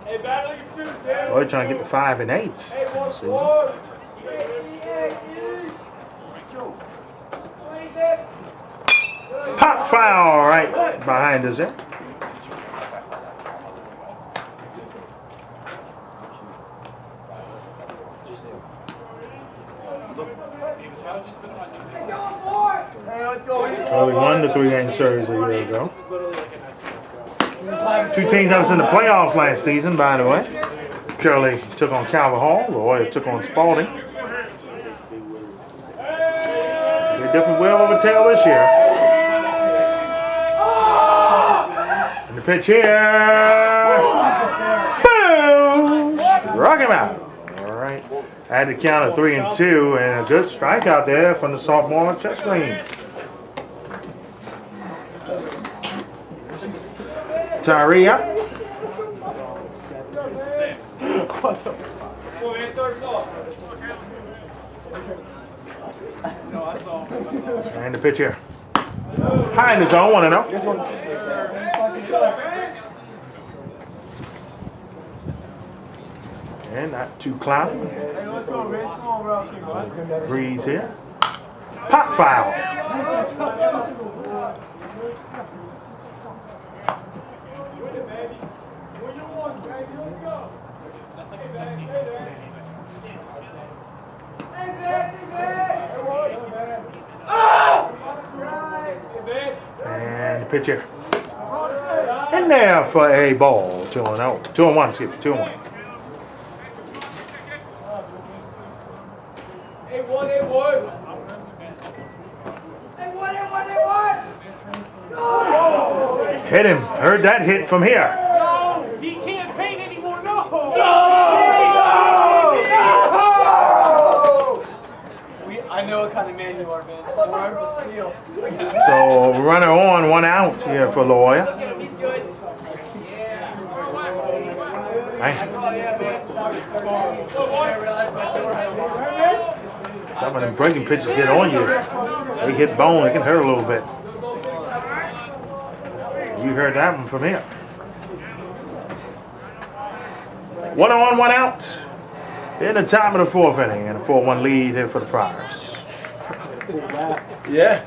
They're trying to get to 5-8 this season. Pop foul right behind us there. Curley won the 3-game series a year ago. 2 teams that was in the playoffs last season, by the way. Curley took on Calvert Hall. Loyola took on Spalding. A different wheel of a tail this year. And the pitch here. Boom! Struck him out. All right. Had to count a 3-2 and a good strikeout there from the sophomore chest green. Tyree up. And the pitch here. High in the zone, 1-0. And not too cloudy. Breeze here. Pop foul. And the pitch here. In there for a ball. 2-0. 2-1, excuse me. 2-1. Hit him. Heard that hit from here. No! He can't paint anymore. No! I know what kind of man you are, man. It's 4 arms of steel. So runner on, 1 out here for Loyola. He's good. Some of them breaking pitches get on you. They hit bone, it can hurt a little bit. You heard that one from here. 1 on, 1 out. In the top of the 4th inning, and a 4-1 lead here for the Friars. Yeah.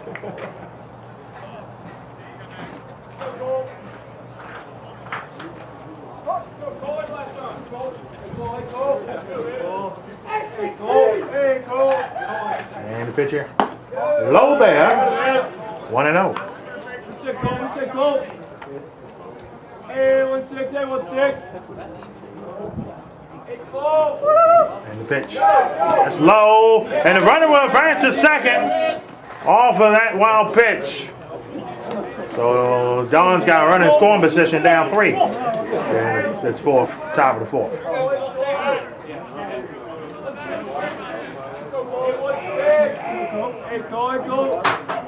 the pitch here. Low there. 1-0. 1-6, go. Hey, 1-6, hey, 1-6. And the pitch. That's low. And the runner will advance to second off of that wild pitch. So Don's got a runner in scoring position down 3. And it's fourth, top of the 4th.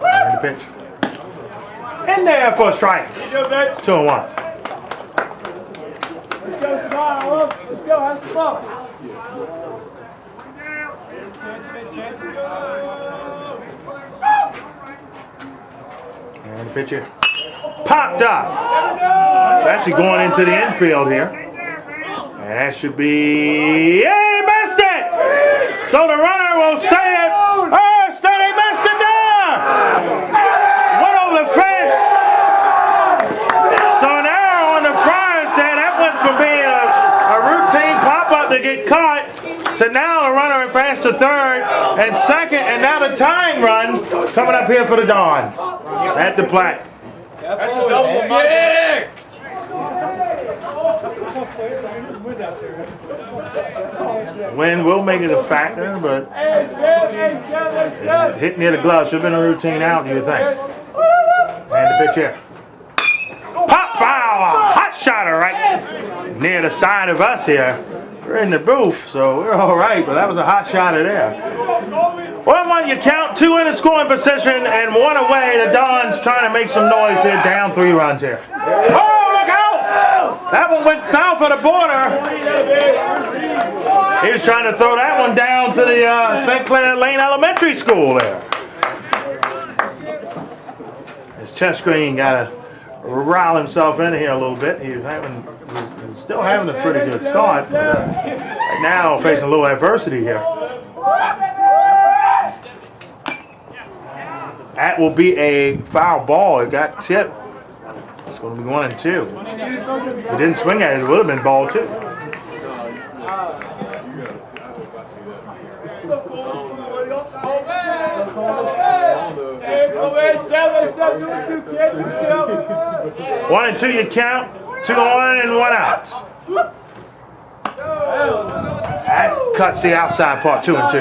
And the pitch. In there for a strike. 2-1. Let's go, have some fun. And the pitch here. Popped up. It's actually going into the infield here. And that should be... Yeah, he missed it! So the runner will stay at... Oh, stay, they missed it there! Went over the fence. So now on the Friars there, that went from being a routine pop-up to get caught to now the runner advanced to third and second, and now the tying run coming up here for the Dons at the plate. That's a double dick! Wind will make it a factor, but hit near the glove should have been a routine out, you would think. And the pitch here. Pop foul! A hot shotter right near the side of us here. We're in the booth, so we're all right, but that was a hot shotter there. 1-1 you count, 2 in the scoring position, and 1 away. The Dons trying to make some noise here, down 3 runs here. Oh, look out! That one went south of the border. He was trying to throw that one down to the St. Clair Lane Elementary School there. His chest screen got to rile himself in here a little bit. He's still having a pretty good start, but right now facing a little adversity here. That will be a foul ball. It got tipped. It's going to be 1 and 2. If he didn't swing at it, it would have been ball 2. One and 2 you count. 2 on and 1 out. That cuts the outside part. 2 and 2.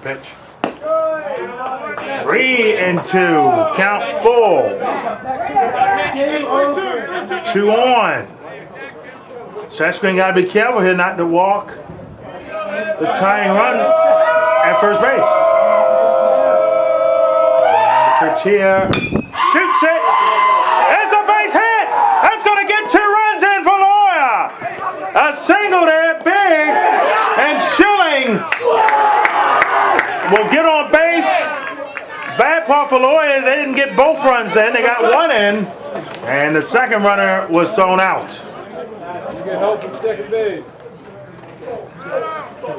Pitch. 3 and 2. Count 4. 2 on. Shashkin got to be careful here not to walk the tying run at first base. Pitch here. Shoots it. It's a base hit. That's going to get 2 runs in for Loyola. A single there, big, and Schilling will get on base. Bad part for Loyola is they didn't get both runs in. They got 1 in, and the second runner was thrown out. You get help from second base.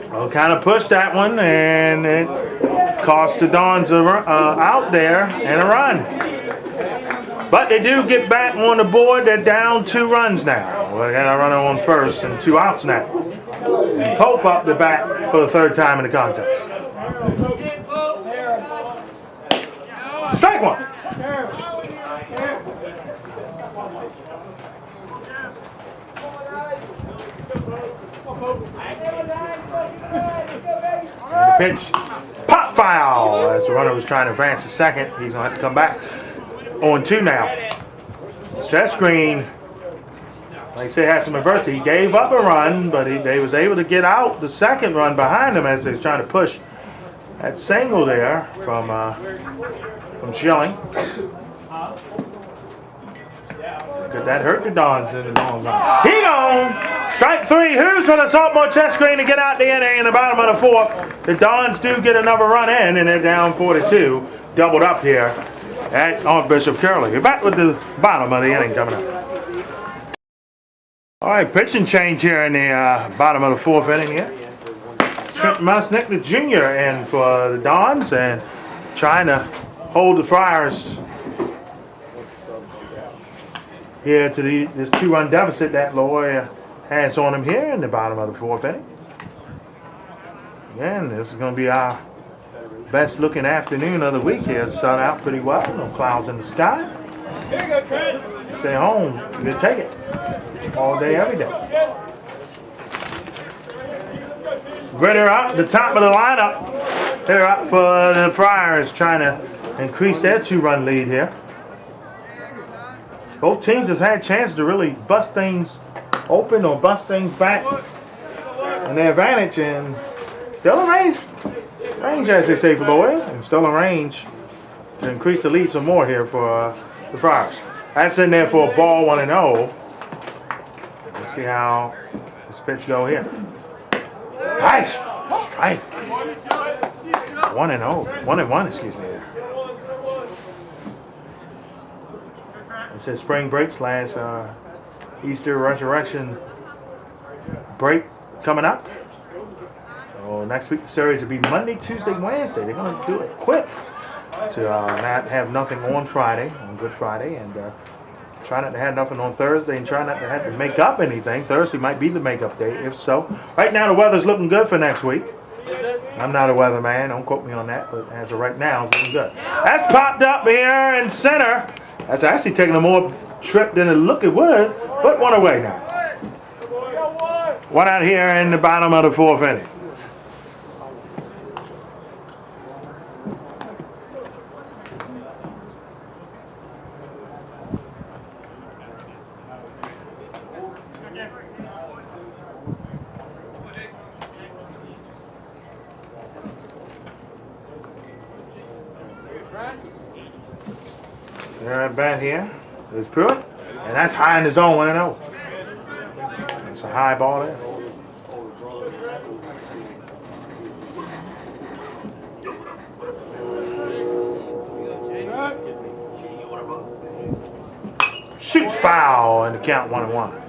Well, kind of pushed that one, and it cost the Dons out there and a run. But they do get back on the board. They're down 2 runs now. Well, they got a runner on first and 2 outs now. And Pope up the bat for the 3rd time in the contest. Strike 1. And the pitch. Pop foul as the runner was trying to advance to second. He's going to have to come back. 0-2 now. Chest Green, like I said, had some adversity. He gave up a run, but they was able to get out the second run behind him as they was trying to push that single there from Schilling. Could that hurt the Dons in the long run? He gone! Strike 3. Who's for the sophomore Chest Green to get out the inning in the bottom of the 4th? The Dons do get another run in, and they're down 4-2. Doubled up here at Archbishop Curley. We're back with the bottom of the inning coming up. All right, pitching change here in the bottom of the 4th inning here. Trent Musnick, the junior, in for the Dons and trying to hold the Friars here to this 2-run deficit that Loyola has on them here in the bottom of the 4th inning. Again, this is going to be our best looking afternoon of the week here. The sun out pretty well, no clouds in the sky. Here you go, Trent. Stay home, you can take it all day, every day. Ritter up, the top of the lineup. They're up for the Friars, trying to increase their 2-run lead here. Both teams have had chances to really bust things open or bust things back in their advantage, and still in range as they say for Loyola, and still in range to increase the lead some more here for the Friars. That's in there for a ball 1-0. Let's see how this pitch go here. Nice strike. 1-0. 1-1, excuse me. It says spring break / Easter resurrection break coming up. So next week the series will be Monday, Tuesday, Wednesday. They're going to do it quick to not have nothing on Friday, on Good Friday, and try not to have nothing on Thursday, and try not to have to make up anything. Thursday might be the makeup day, if so. Right now the weather's looking good for next week. I'm not a weatherman, don't quote me on that, but as of right now, it's looking good. That's popped up here in center. That's actually taking a more trip than it looked it would, but one away now. One out here in the bottom of the 4th inning. They're at bat here. There's Pruitt, and that's high in the zone, 1-0. It's a high ball there. Shoot foul, and the count 1-1.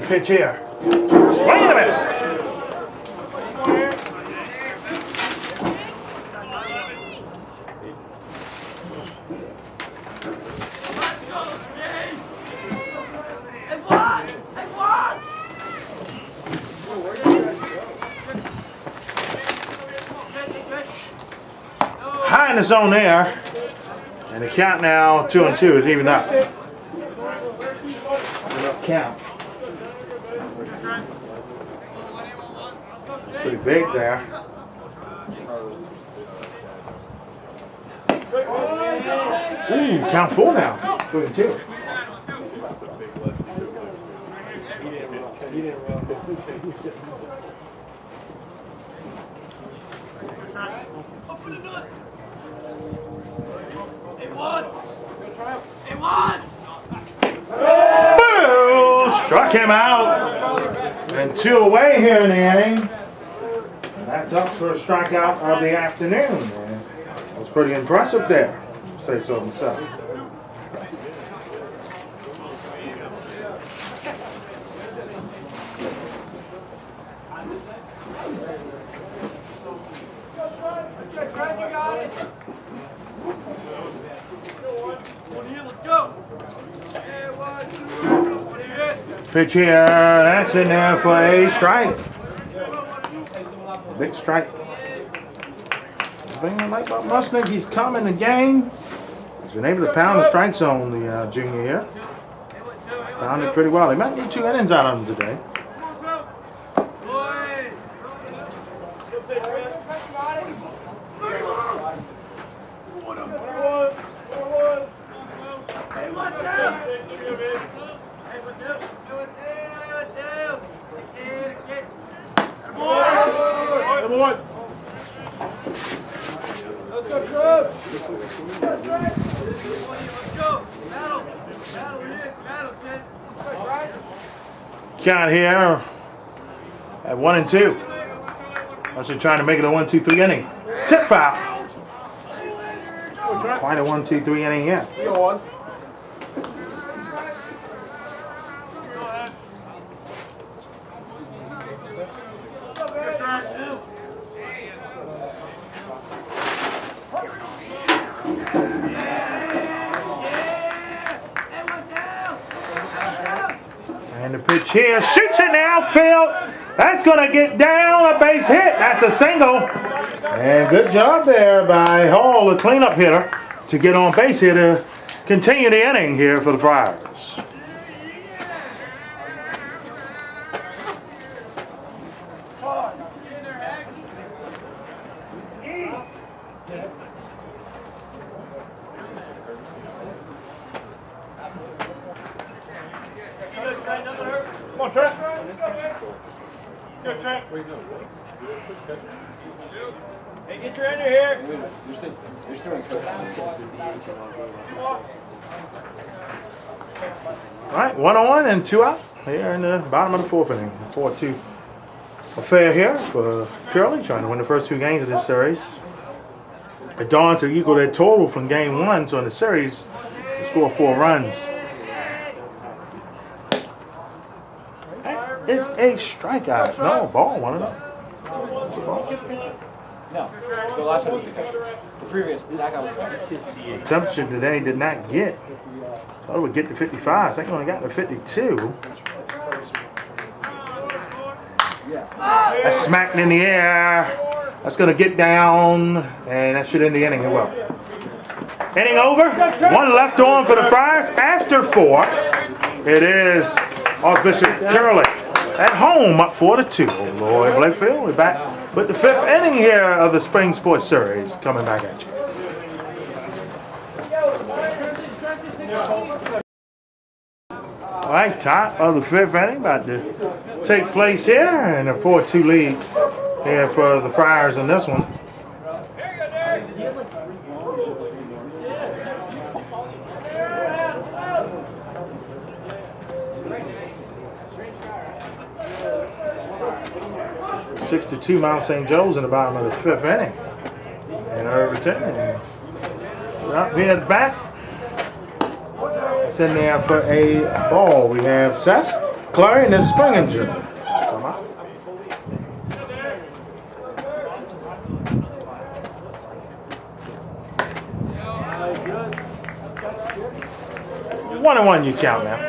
Pitch here. Swing and a miss. High in the zone there. And the count now 2-2 is even up. Count. Pretty big there. Ooh, count 4 now. 2-2. Boo! Struck him out. And 2 away here in the inning. That's up for a strikeout of the afternoon. That was pretty impressive there, say so himself. Pitch here, that's in there for a strike. Big strike. The thing I like about Musnick, he's come in the game. He's been able to pound the strike zone, the junior here. Found it pretty well. He might need 2 innings out of him today. Count here at 1-2. Actually trying to make it a 1-2-3 inning. Tip foul. Quite a 1-2-3 inning here. here. Shoots it in the outfield. That's going to get down. A base hit. That's a single. And good job there by Hall, the cleanup hitter, to get on base here to continue the inning here for the Friars. Come on, Trent. Good, Trent. Hey, get your ender here. You're still in coach. All right, 1 on and 2 out here in the bottom of the 4th inning. 4-2 affair here for Curley, trying to win the first 2 games of this series. The Dons have equaled their total from game 1, so in the series, they score 4 runs. It's a strikeout. No, ball, one of them. No, the last one was the catcher. The previous, that guy was The temperature today did not get. Thought it would get to 55. I think it only got to 52. That's smacked in the air. That's going to get down, and that should end the inning as well. Inning over. 1 left on for the Friars after 4. It is Archbishop Curley at home up 4-2. Loyola Blakefield, we're back with the 5th inning here of the Spring Sports Series coming back at you. All right, top of the 5th inning about to take place here, and a 4-2 lead here for the Friars in this one. (6-2) Mount St. Joe's in the bottom of the 5th inning. And Irvington. Up here at the back. It's in there for a ball. We have Sess, Clary, and then Springen Jr. Come on. One and one you count now.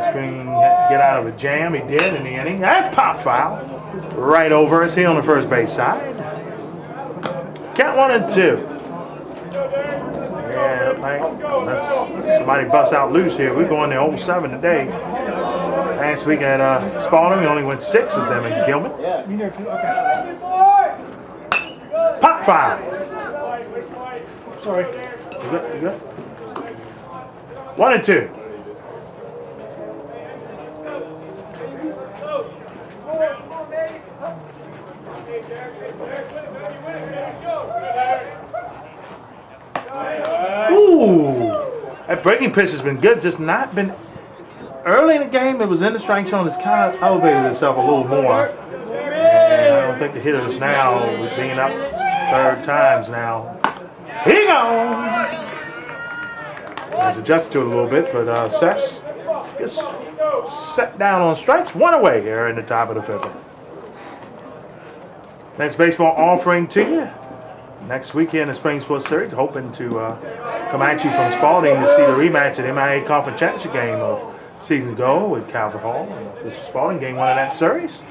Spring get out of a jam. He did in the inning. That's pop foul. Right over us here on the first base side. Count 1 and 2. Yeah, like, unless somebody busts out loose here. We're going to 0-7 today. Last week at Spalding, we only went 6 with them in Gilman. Pop foul. Sorry. You good? You good? 1 and 2. Ooh, that breaking pitch has been good. Just not been early in the game. It was in the strike zone. It's kind of elevated itself a little more. And I don't think the hitters now, with being up 3rd times now. Here you go. Has adjusted to it a little bit, but Sess gets set down on strikes. 1 away here in the top of the 5th inning. Next baseball offering to you next week here in the Spring Sports Series. Hoping to come at you from Spalding to see the rematch of the MIAA Conference Championship game of season ago with Calvert Hall. This is Spalding, game 1 of that series.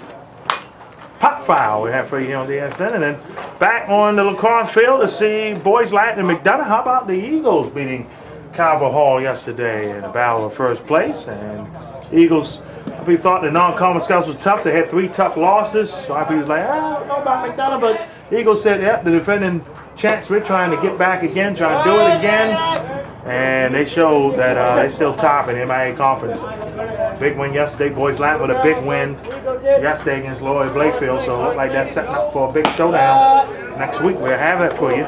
Pop foul we have for you here on DSN. And then back on the lacrosse field to see Boys Latin and McDonough. How about the Eagles beating Calvert Hall yesterday in a battle of first place? And Eagles, we thought the non-conference scouts was tough. They had 3 tough losses. So people was like, I don't know about McDonough, but the Eagles said, yep, the defending champs, we're trying to get back again, trying to do it again. And they showed that they're still top in the MIAA Conference. Big win yesterday. Boys Latin with a big win yesterday against Loyola Blakefield. So it looked like that's setting up for a big showdown next week. We'll have that for you.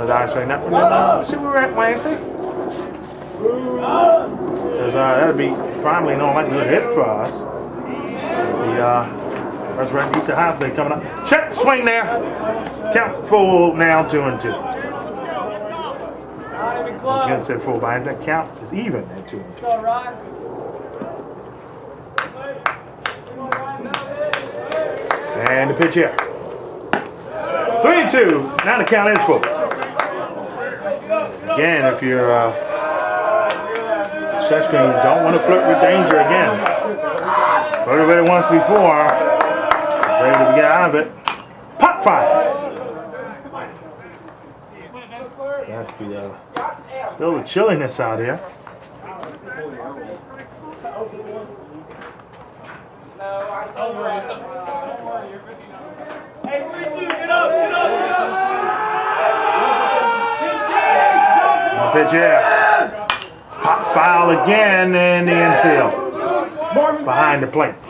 Let's see where we're at Wednesday. Because that'll be probably not like a good hit for us. The Resurrect Easter Holiday coming up. Check, swing there. Count full now, 2 and 2. I was going to say full by that count is even at 2 and 2. And the pitch here. 3-2. Now the count is full. Again, if you're set screen, you don't want to flirt with danger again. Flirted with it once before. Was able to get out of it. Pop fire. That's the still the chilliness out here. Pitch here. Pop foul again in the infield. Behind the plates.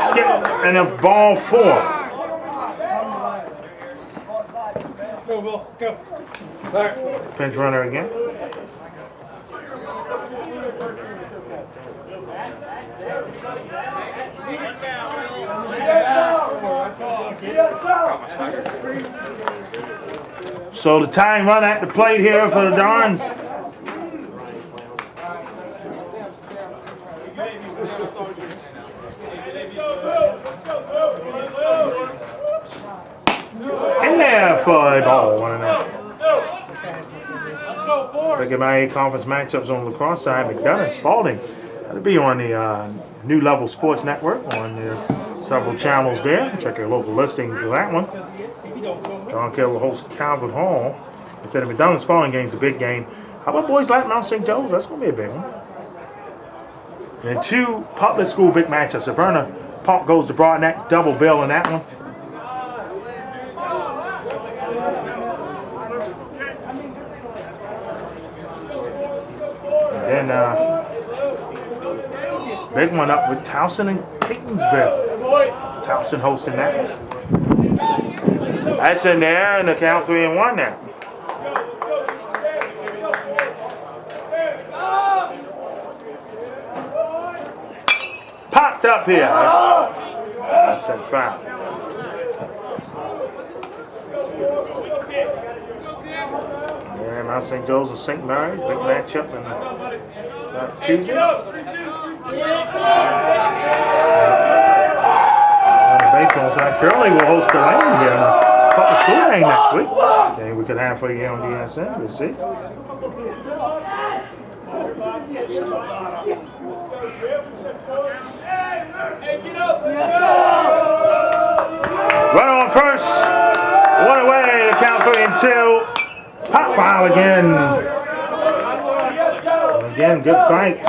Skip and a ball 4. Go, Will, go. Pinch runner again. So the tying run at the plate here for the Dons. In there for a ball, 1-0. Look at MIAA conference matchups on the lacrosse side. McDonough and Spalding. That'll be on the New Level Sports Network on their several channels there. Check your local listing for that one. John Kell will host Calvert Hall. Instead of McDonough and Spalding game's the big game. How about boys like Mount St. Joe's? That's going to be a big one. And 2 public school big matchups. Severna Park goes to Broadneck. Double bill in that one. And then big one up with Towson and Catonsville. Towson hosting that one. That's in there, and the count 3-1 now. Popped up here. That's a foul. Yeah, Mount St. Joe's and St. Mary's, big matchup in Tuesday. On the baseball side, Curley will host the Lane here in the public school game next week. Okay, we could have for you here on DSN. We'll see. Run on first. 1 away. The count 3-2. Pop foul again. Again, good fight.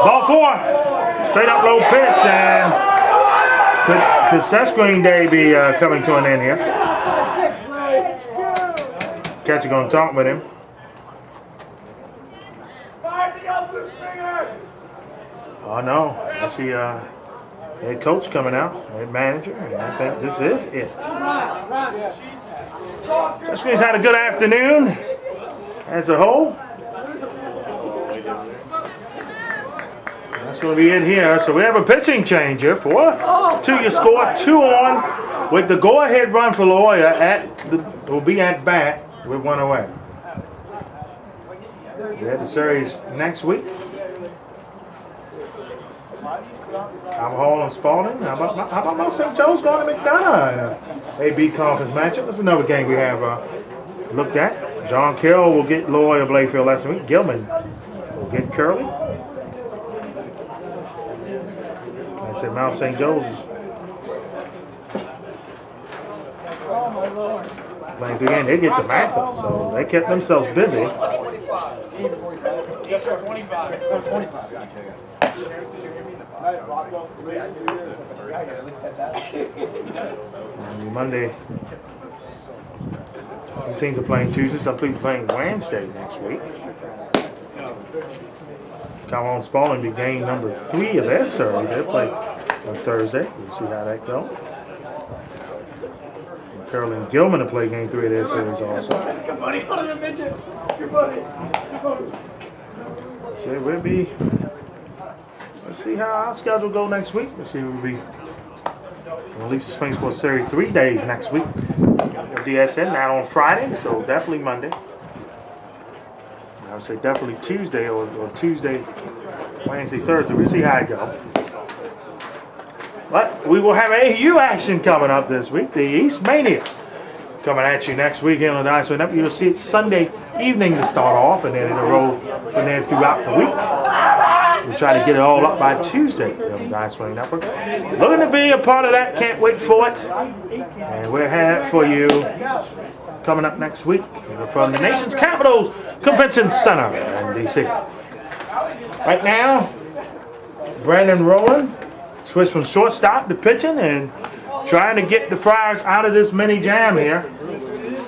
Ball 4. Straight up low pitch, and could set screen day be coming to an end here? Catcher gonna talk with him. Oh no, I see head coach coming out, head manager, and I think this is it. Set screen's had a good afternoon as a whole. That's going to be it here. So we have a pitching change here for 2. You score 2 on with the go-ahead run for Loyola will be at bat with 1 away. We have the series next week. Calvert Hall and Spalding. How about Mount St. Joe's going to McDonough in a AB conference matchup? That's another game we have looked at. John Kell will get Loyola Blakefield last week. Gilman will get Curley. I said Mount St. Joe's playing through again. They get the Mather, so they kept themselves busy. Yes, sir, 25. No, 25. And Monday, some teams are playing Tuesday, some people are playing Wednesday next week. Calvert Hall and Spalding be game number 3 of their series. They play on Thursday. We'll see how that goes. Curley and Gilman to play game 3 of their series also. So we'll be. Let's see how our schedule go next week. Let's see, we'll be release the Spring Sports Series 3 days next week. DSN not on Friday, so definitely Monday. I would say definitely Tuesday or Tuesday, Wednesday, Thursday. We'll see how it goes. But we will have AU action coming up this week. The East Mania coming at you next weekend on the DSN Network. You'll see it Sunday evening to start off, and then it'll roll from there throughout the week. We'll try to get it all up by Tuesday on the DSN Network. Looking to be a part of that. Can't wait for it. And we'll have it for you coming up next week from the nation's capital convention center in D.C. Right now, Brandon Rowland switched from shortstop to pitching and trying to get the Friars out of this mini jam here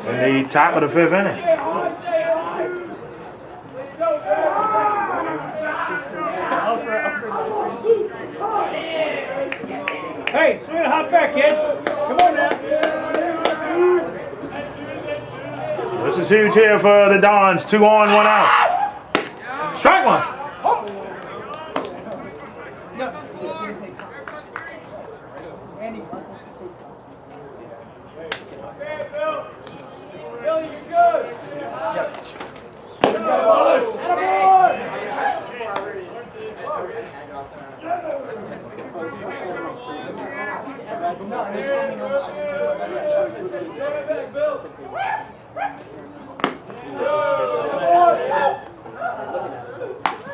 in the top of the 5th inning. Hey, swing a hot back, kid. Come on now. So this is huge here for the Dons. 2 on, 1 out. Strike one.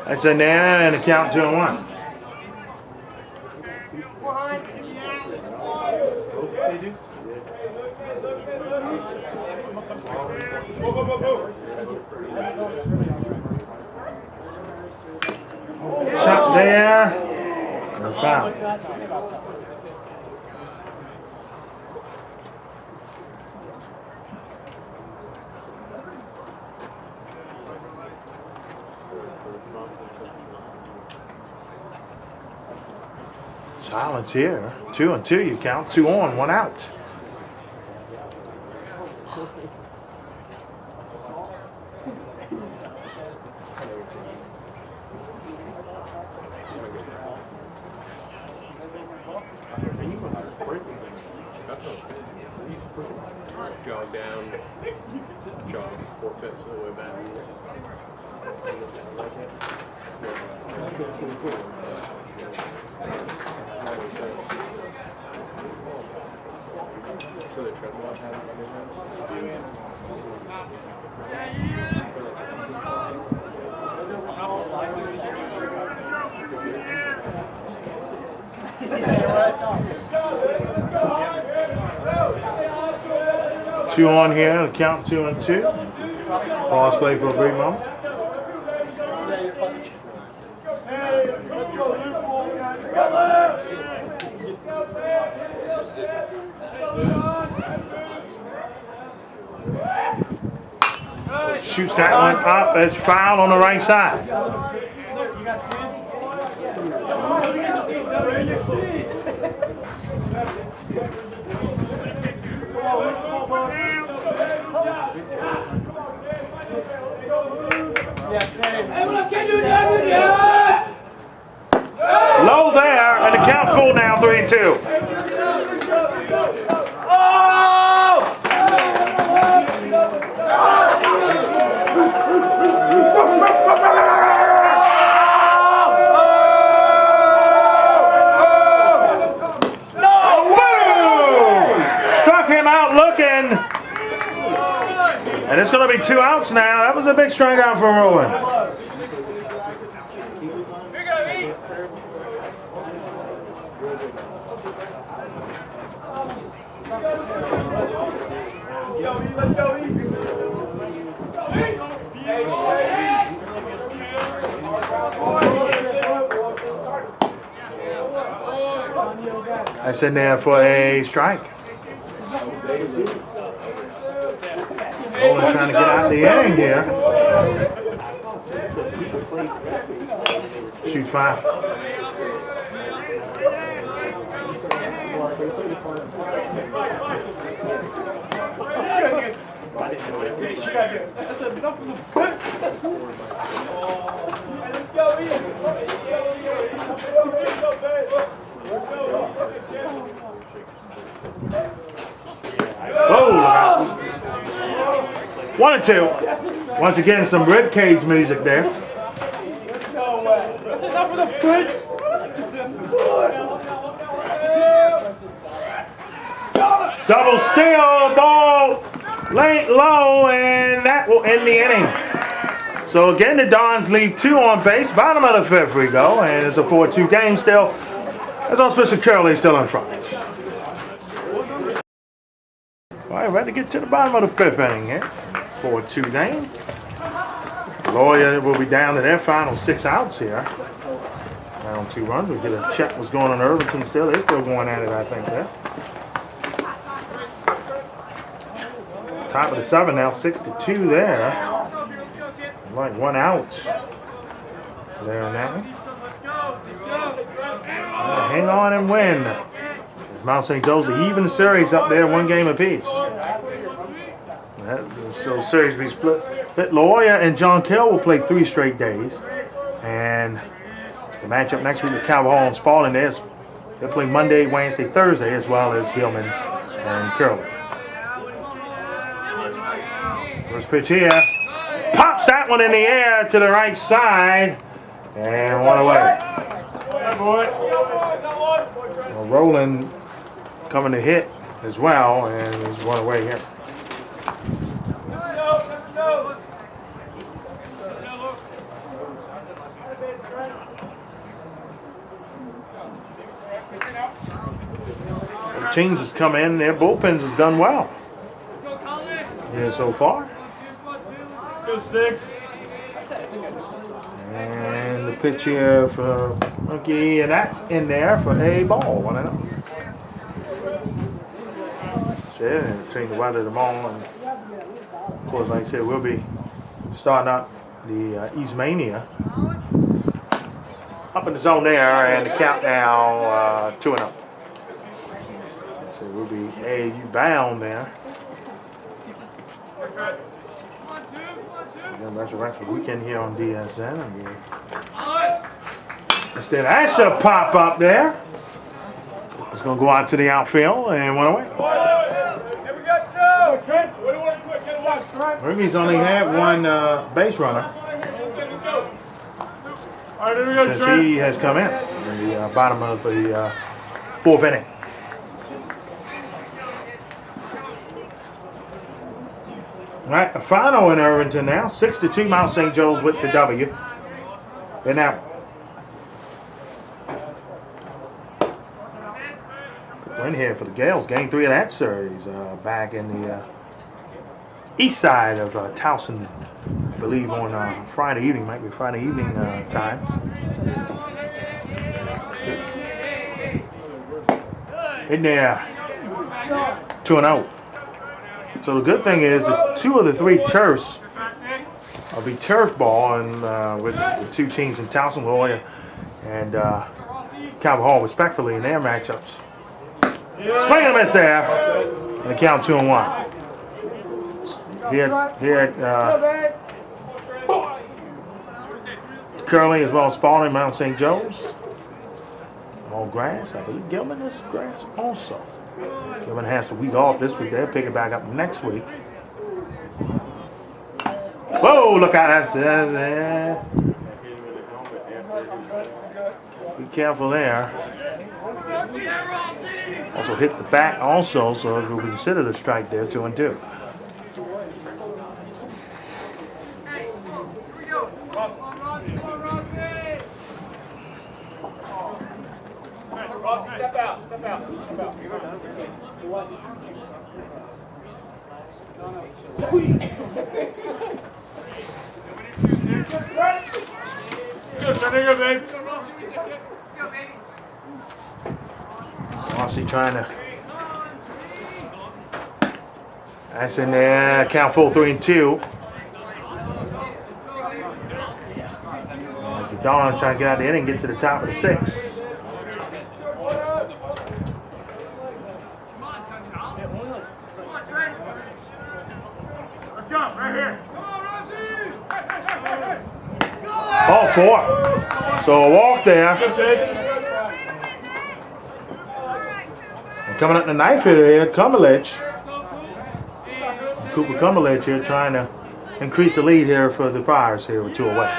That's in there and the count 2-1. Shot there. No foul. Silence here. 2-2 you count. 2 on, 1 out. Jog down, jog 4/5 of the way back. So the treadmill had Two on here, count 2-2. Pause play for a brief moment. Shoots that one up as foul on the right side. Low there, and the count full now, 3-2. Struck him out looking. And it's going to be 2 outs now. That was a big strikeout for Rowland. That's in there for a strike. Rowland trying to get out the inning here. Shoot 5. She got good. That's enough of the Oh, look out. 1 and 2. Once again, some ribcage music there. That's enough of the pits. Double steal, ball late low, and that will end the inning. So again, the Dons leave 2 on base. Bottom of the 5th we go, and it's a 4-2 game still. As Archbishop Curley still in front. All right, ready to get to the bottom of the 5th inning here. 4-2 game. Loyola will be down to their final 6 outs here. Down 2 runs. We'll get a check what's going on Irvington still. They're still going at it, I think, there. Top of the 7 now, 6-2 there. Like 1 out there on that one. Hang on and win. Mount St. Joe's to even the series up there, 1 game apiece. So series will be split. Loyola and John Kell will play 3 straight days. And the matchup next week with Calvert Hall and Spalding, they'll play Monday, Wednesday, Thursday, as well as Gilman and Curley. First pitch here. Pops that one in the air to the right side. And 1 away. Well, Roland coming to hit as well, and there's 1 away here. The teams has come in, their bullpens has done well here so far. Go 6. And the pitch here for Monkey, and that's in there for a ball. 1-0. So, between the weather tomorrow, and of course, like I said, we'll be starting up the East Mania up in the zone there, and the count now 2-0. So we'll be AAU bound there. Again, resurrection weekend here on DSN. Instead, that's a pop up there. It's going to go out to the outfield and 1 away. Ruby's only had 1 base runner since he has come in the bottom of the 4th inning. All right, a final in Irvington now. 6-2 Mount St. Joe's with the W. And now, win here for the Gales. Game 3 of that series back in the east side of Towson, I believe on Friday evening. Might be Friday evening time. In there, 2-0. So the good thing is that 2 of the 3 turfs will be turf ball, and with the 2 teams in Towson, Loyola, and Calvert Hall, respectfully, in their matchups. Swing and a miss there, and the count 2-1. Here at Curley as well as Spalding, Mount St. Joe's. All grass. I believe Gilman is grass also. Gilman has the week off this week. They'll pick it back up next week. Whoa, look out. That's be careful there. Also hit the bat also, so it will be considered a strike there, 2-2. Step out. Rossi trying to. That's in there. Count full 3-2. As the Dons trying to get out of the inning and get to the top of the 6th. 4. So a walk there. And coming up the knife hitter here, Cumberledge. Cooper Cumberledge here trying to increase the lead here for the Friars here with 2 away.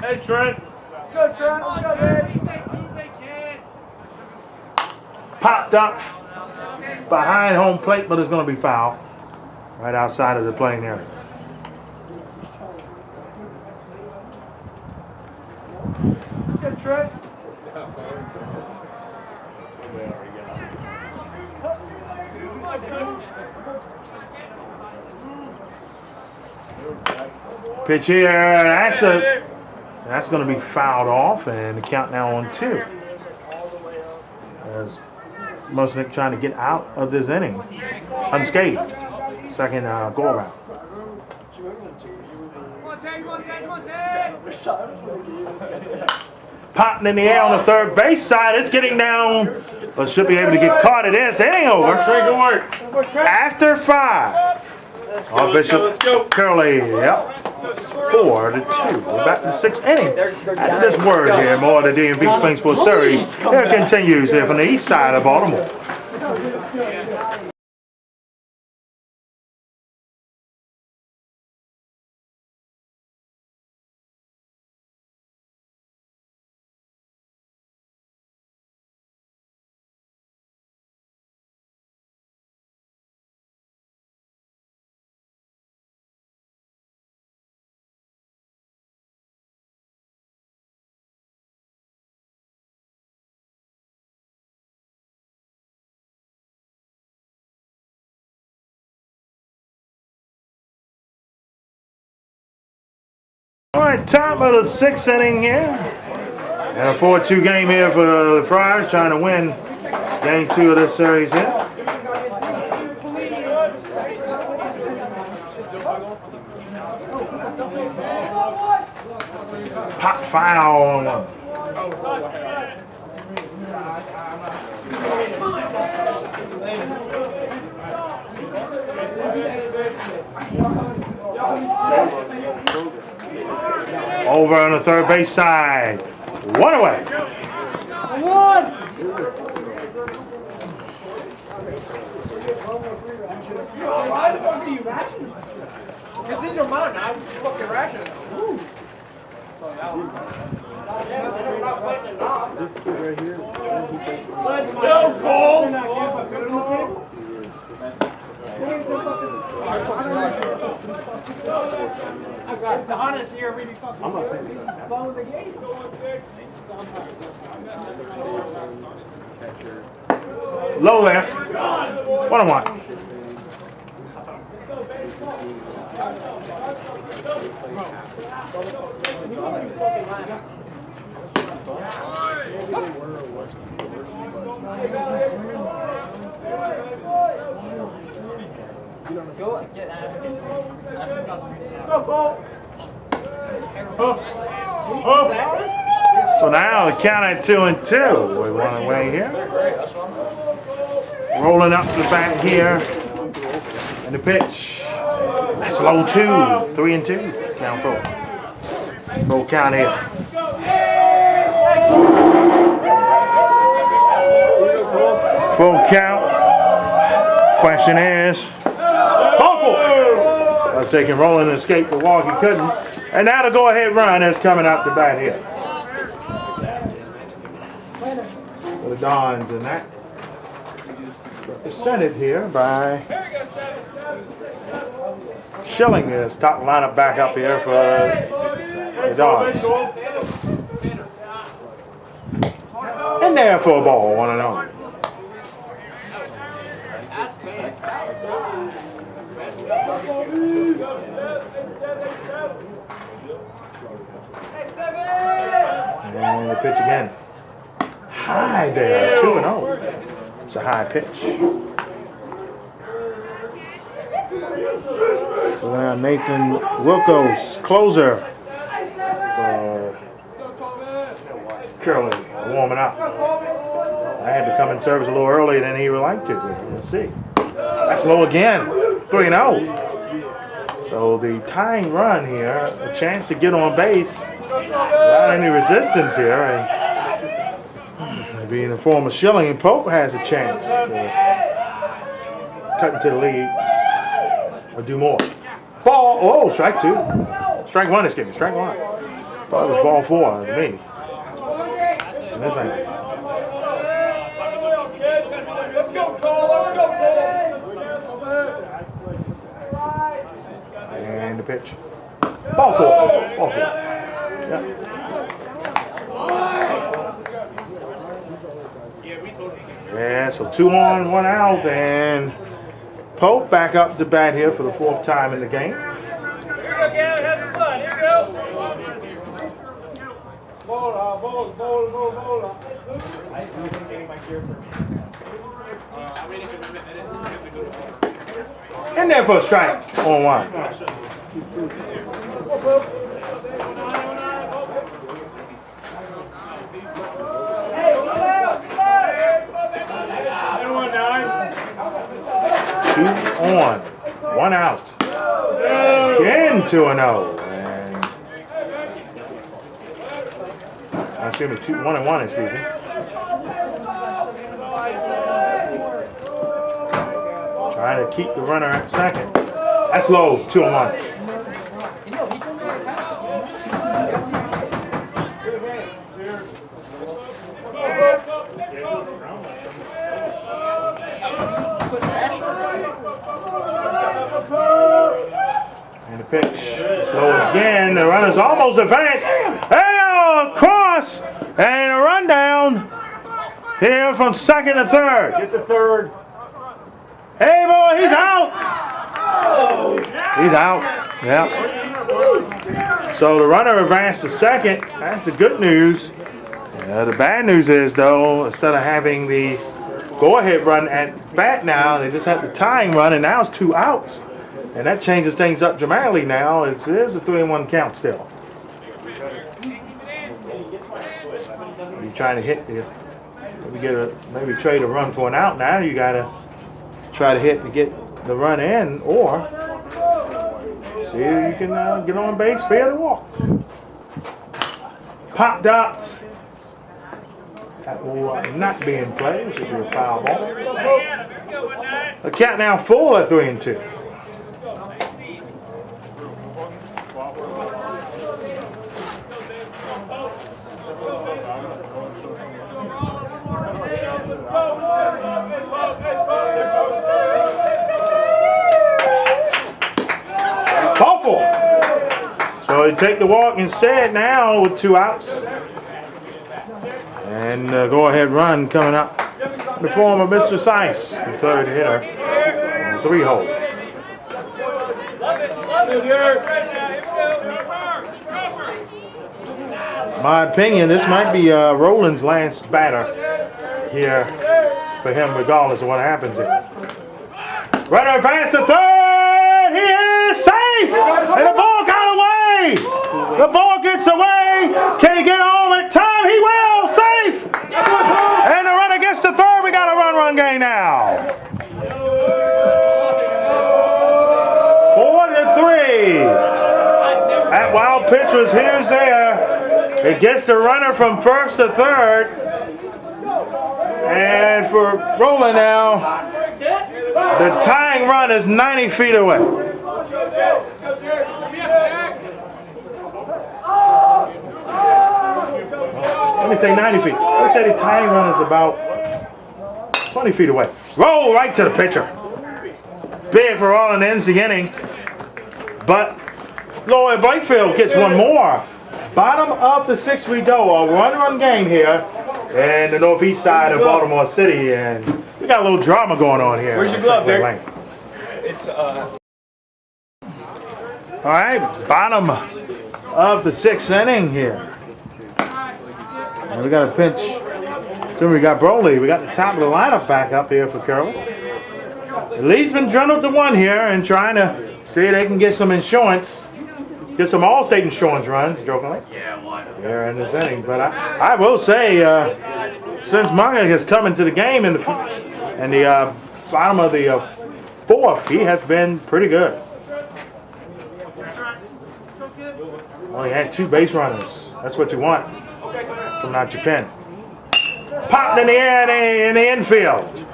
Hey, Trent. Let's go, Trent. Let's go, baby. Popped up behind home plate, but it's going to be fouled right outside of the playing area. Good, Trent. Pitch here, that's going to be fouled off, and the count now on 2. As Musnick trying to get out of this inning unscathed. Second go around. Popping in the air on the third base side. It's getting down, but should be able to get caught. It is. Inning over. After 5. Archbishop Curley. Yep. 4-2. We're back to the 6th inning. After this word here, more of the DMV Spring Sports Series. Here continues here from the east side of Baltimore. All right, top of the 6th inning here. And a 4-2 game here for the Friars, trying to win game 2 of this series here. Pop foul on one. Over on the third base side. 1 away. Why the fuck are you rationing? Because these are mine. I'm fucking rationing. This kid right here. Let's go, Cole. Don is here really fucking. I'm not saying that. Close the gate. Low there. 1-1. Go get out. So now the count at 2-2. We 1 away here. Rolling up the bat here. And the pitch. That's low 2. 3-2. Count full. Full count here. Full count. Question is, hopeful. Let's say can roll and escape the walk. He couldn't. And now the go-ahead run is coming up the bat here. For the Dons and that. Represented here by Schilling is top lineup back up here for the Dons. And there for a ball, 1-0. And the pitch again. High there, 2-0. It's a high pitch. So now Nathan Wilkos, closer for Curley, warming up. I had to come in service a little earlier than he would like to. Let's see. That's low again. 3-0. So the tying run here, a chance to get on base without any resistance here. And maybe in the form of Schilling, and Pope has a chance to cut into the lead or do more. Ball, oh, strike 2. Strike 1, excuse me, strike 1. Thought it was ball 4 to me. And this ain't. Let's go, Cole. Let's go, And the pitch. Ball 4. Ball 4. Yep. Yeah, so 2 on, 1 out, and Pope back up to bat here for the 4th time in the game. In there for a strike on 1. Two on, 1 out. Again 2-0. And excuse me, 1-1, excuse me. Trying to keep the runner at second. That's low, 2-1. And the pitch. Slow again. The runner's almost advanced. Hey, cross. And a run down here from second to third. Get to third. Hey, boy, he's out. He's out. Yep. So the runner advanced to second. That's the good news. The bad news is, though, instead of having the go-ahead run at bat now, they just had the tying run, and now it's 2 outs. And that changes things up dramatically now. It is a 3-1 count still. You're trying to hit the, maybe trade a run for an out. Now you got to try to hit to get the run in, or see if you can get on base, fair to walk. Popped out. That will not be in play. It should be a foul ball. The count now full at 3-2. Ball 4. So they take the walk instead now with 2 outs. And go-ahead run coming up in the form of Mr. Seiss, the 3rd hitter, on 3-hole. My opinion, this might be Roland's last batter here for him, regardless of what happens here. Runner advanced to 3rd. He is safe, and the ball got away. The ball gets away. Can he get home in time? He will. Safe. And the runner gets to 3rd. We got a run game now. 4-3. That wild pitch was here's there. It gets the runner from 1st to 3rd. And for Roland now, the tying run is 90 feet away. Let me say 90 feet. Let me say the tying run is about 20 feet away. Roll right to the pitcher. Big for Roland ends the inning. But Loyola Blakefield gets one more. Bottom of the 6th we go. A run game here in the northeast side of Baltimore City. And we got a little drama going on here. Where's your glove, Dick? It's all right, bottom of the 6th inning here. And we got a pinch. Then we got Broly. We got the top of the lineup back up here for Curley. The lead's been drilled to 1 here and trying to see if they can get some insurance. Get some All-State insurance runs, jokingly. Here in this inning. But I will say, since Manga has come into the game in the bottom of the 4th, he has been pretty good. Only had 2 base runners. That's what you want coming out your pen. Popped in the air in the infield.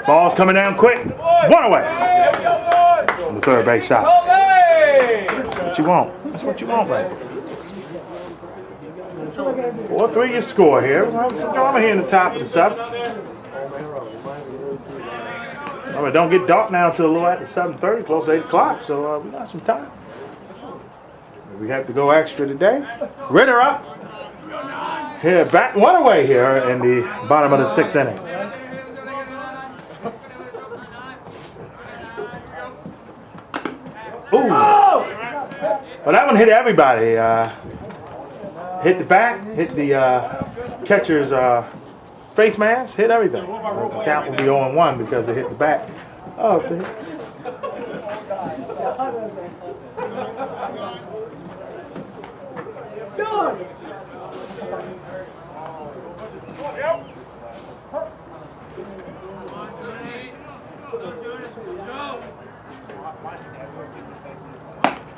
Ball's coming down quick. 1 away. On the third base side. That's what you want. That's what you want, baby. 4-3 your score here. We'll have some drama here in the top of the 7th. Oh, it don't get dark now until a little after 7:30, close to 8 o'clock, so we got some time. We have to go extra today. Ritter up. Here, back 1 away here in the bottom of the 6th inning. Ooh. Well, that one hit everybody. Hit the back, hit the catcher's face mask, hit everything. The count will be 0-1 because it hit the back. Oh,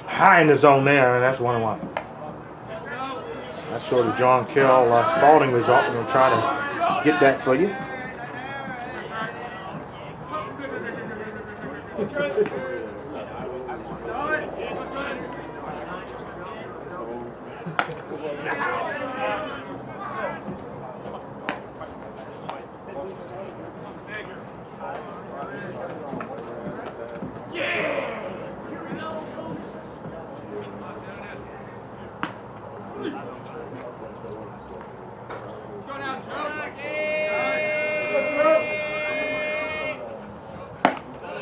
high in the zone there, and that's 1-1. That's sort of John Kell Spalding result. We're going to try to get that for you.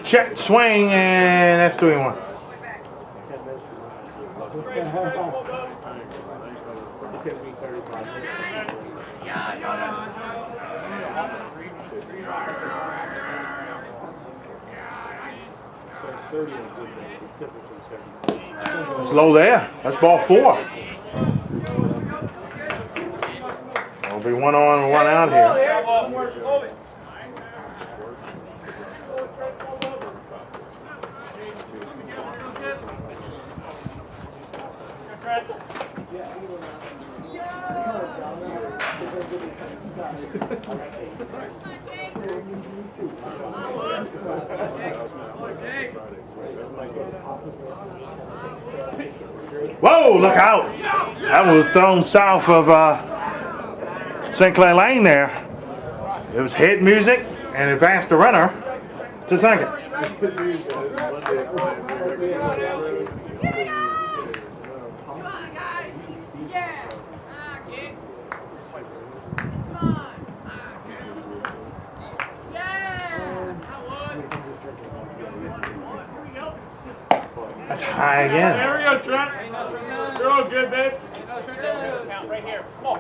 Check, swing, and that's 3-1. It's low there. That's ball 4. There'll be 1 on and 1 out here. Whoa, look out. That was thrown south of St. Clair Lane there. It was head music and advanced the runner to second. That's high again. There we go, Trent. You're all good, babe. Count right here. Come on.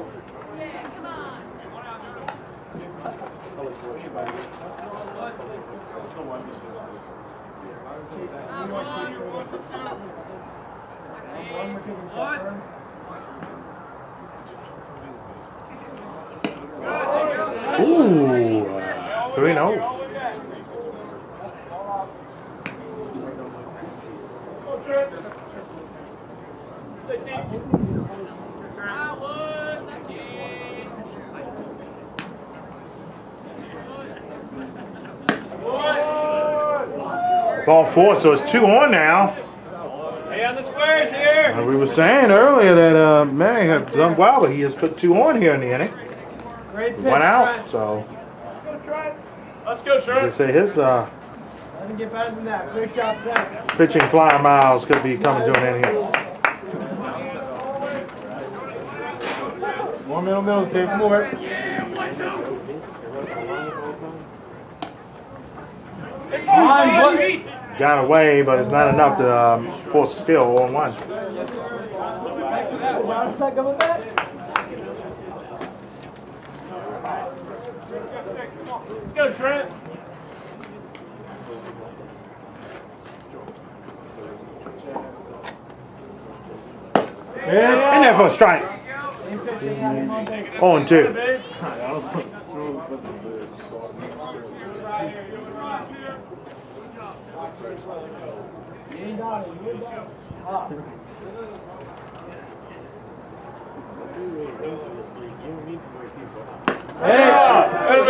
Ooh, 3-0. Ball 4, so it's 2 on now. Hey, on the squares here. We were saying earlier that Mary had done well, but he has put 2 on here in the inning. Great pitch, 1 out, Trent. so Let's go, as they Trent. say, his Doesn't get better than that. Great job, Trent. pitching flying miles could be coming to an end here. More middle, Steve. More. Got away, but it's not enough to force a steal 0-1. Let's go, Trent. In there for a strike. 0-2.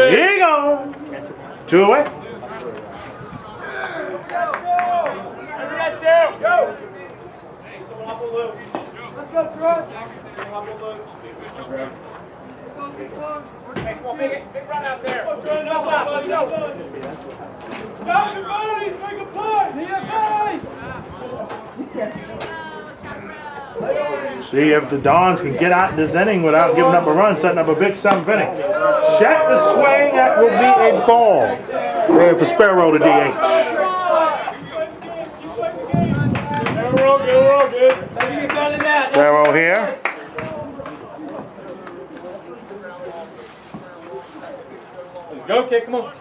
Here you go. 2 away. Let's go, Troy. Hey, come on, big run out there. Go, everybody, make a play. See if the Dons can get out in this inning without giving up a run, setting up a big 7th inning. Check the swing. That will be a ball. There for Sparrow to DH. Sparrow here. Go, kid, come on.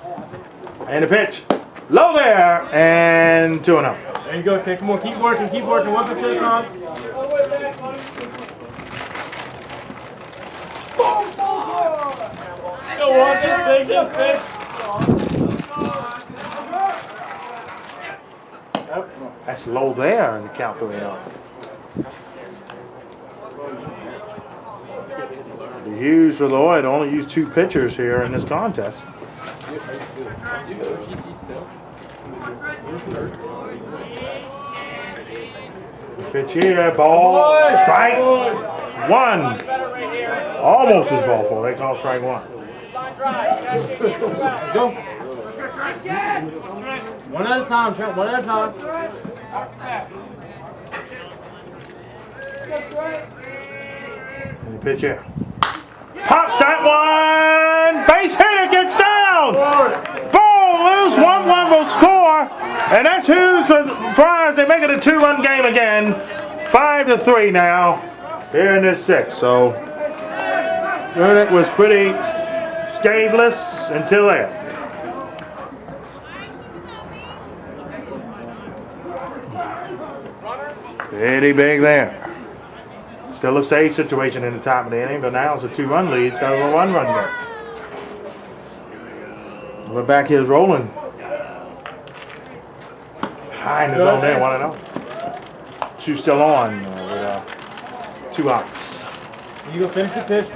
And the pitch. Low there. And 2-0. There you go, kid. Come on, keep working. One pitch at a time. Go on, just take. That's low there in the count 3-0. The Hughes for Lloyd only used 2 pitchers here in this contest. Pitch here, ball, strike 1. Almost his ball 4. They call strike 1. Go. One at a time, Trent. One at a time. And the pitch here. Pops that one! Base hitter gets down! Ball loose, 1-1 will score. And that's who's for Friars. They make it a 2-run game again. 5-3 now here in this 6th. So unit was pretty scatheless until there. Pretty big there. Still a safe situation in the top of the inning, but now it's a 2-run lead instead of a 1-run game. We're back here is rolling. High in the zone there, 1-0. 2 still on with 2 outs. You go finish the pitch.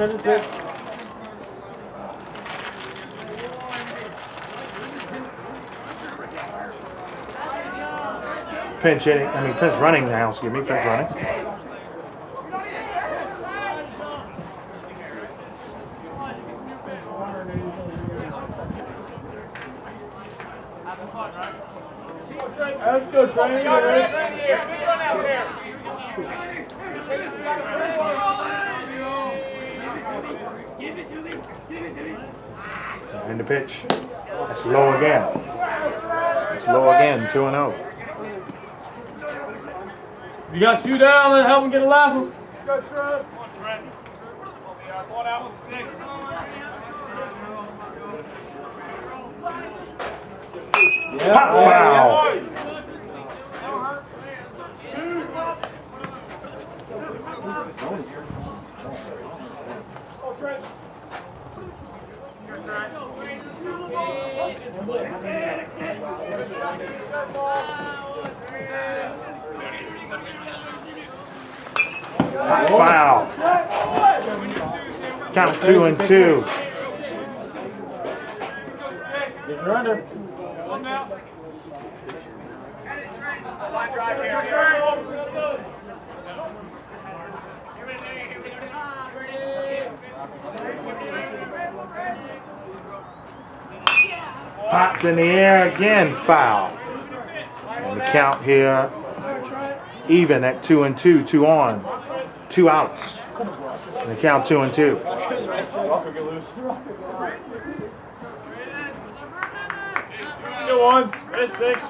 Pinch running now, excuse me, pinch running. Let's go, Trey. And the pitch. That's low again. It's low again, 2-0. You got you down. Let's help him get a last one. Go, Troy. Pop foul. Foul. Count 2-2. Get your under. Popped in the air again, foul. And the count here even at 2-2, 2 on, 2 outs. And the count 2-2. Go on, rest 6.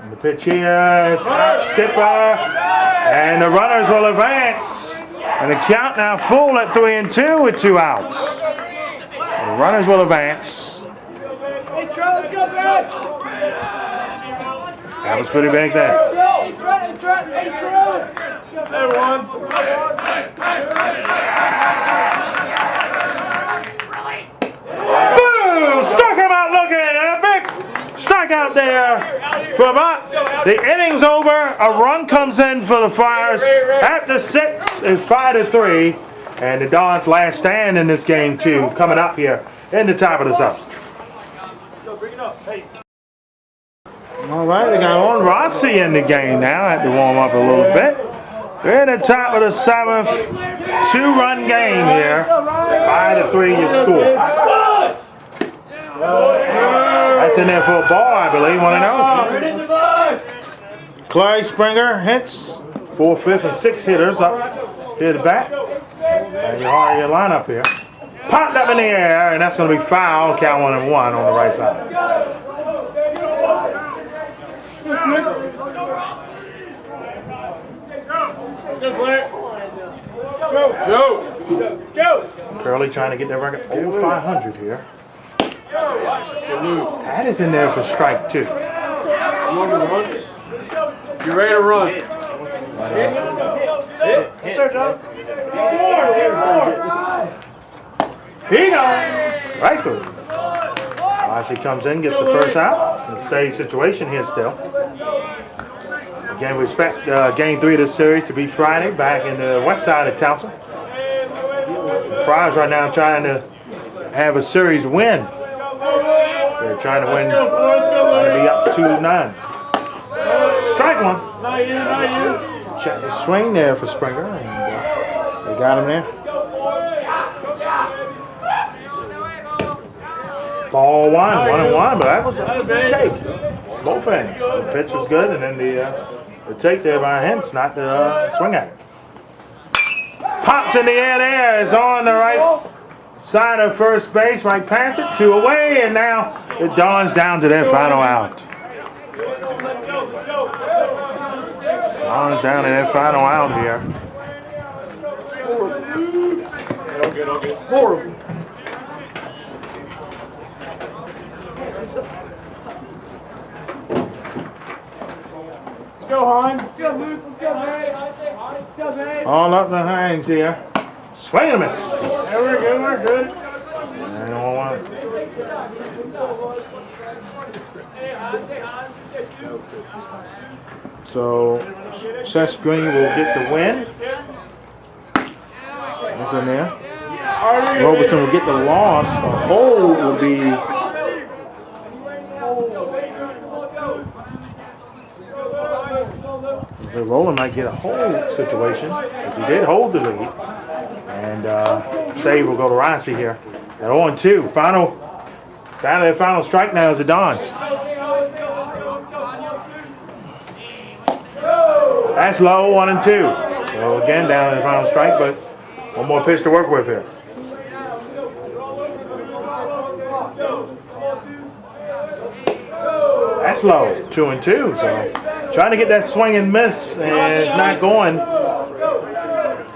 And the pitch here is hop skipper, and the runners will advance. And the count now full at 3-2 with 2 outs. The runners will advance. Hey, Troy, let's go back. That was pretty big there. Hey, Troy. Everyone. Boo! Struck him out looking. And a big strike strike out there from up. The inning's over. A run comes in for the Friars. After 6, it's 5-3. And the Dons' last stand in this game, too, coming up here in the top of the 7th. All right, they got on Rossi in the game now. I had to warm up a little bit. We're in the top of the 7th. 2-run game here. 5-3 your score. That's in there for a ball, I believe. 1-0. Clay Springer hits. 4th, 5th, and 6th hitters up here to bat. And your lineup here. Popped up in the air, and that's going to be foul. Count 1-1 on the right side. Joe. Curley trying to get that record over 500 here. That is in there for strike 2. You ready to run? Yes, sir, Joe. Here he goes. Right through. Rossi comes in, gets the first out. In a save situation here still. Again, we expect game 3 of this series to be Friday back in the west side of Towson. The Friars right now trying to have a series win. They're trying to win, trying to be up 2-9. Strike 1. Not you. Check the swing there for Springer, and they got him there. Ball 1-1, but that was a good take. Both ends. The pitch was good, and then the take there by Hintz, not the swing at it. Pops in the air there, is on the right side of first base, right past it, 2 away, and now the Dons down to their final out. Dons down to their final out here. Horrible. Let's go, Hines. Let's go, Luke. Let's go, man. Let's go, man. All up the Hines here. Swing and a miss. Yeah, we're good. We're good. And 1-1. So, Seth Green will get the win. That's in there. Roberson will get the loss. A hold will be. Roland might get a hold situation because he did hold the lead. And save will go to Rossi here. At 0-2. Final strike now is the Dons. That's low, 1-2. So again, down to the final strike, but one more pitch to work with here. That's low, 2-2. So trying to get that swing and miss, and it's not going.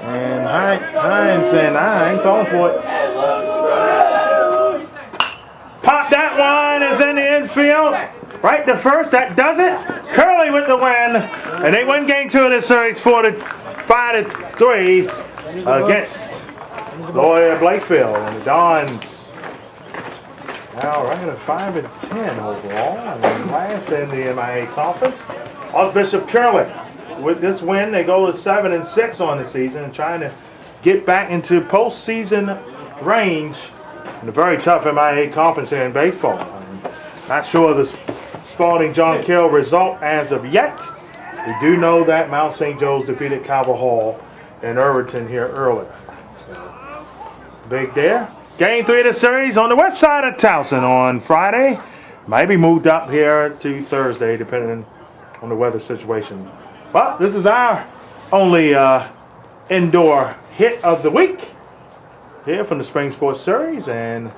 And Hines saying, I ain't falling for it. Pop that one, is in the infield. Right to first, that does it. Curley with the win. And they win game 2 of this series 5-3 against Loyola Blakefield. And the Dons now right at 5-10 overall. And last in the MIAA conference. Archbishop Curley. With this win, they go to 7-6 on the season and trying to get back into postseason range in a very tough MIAA conference here in baseball. I'm not sure of the Spalding John Kell result as of yet. We do know that Mount St. Joe's defeated Calvert Hall in Irvington here earlier. So, big there. Game 3 of the series on the west side of Towson on Friday. Might be moved up here to Thursday depending on the weather situation. But this is our only indoor hit of the week here from the Spring Sports Series. And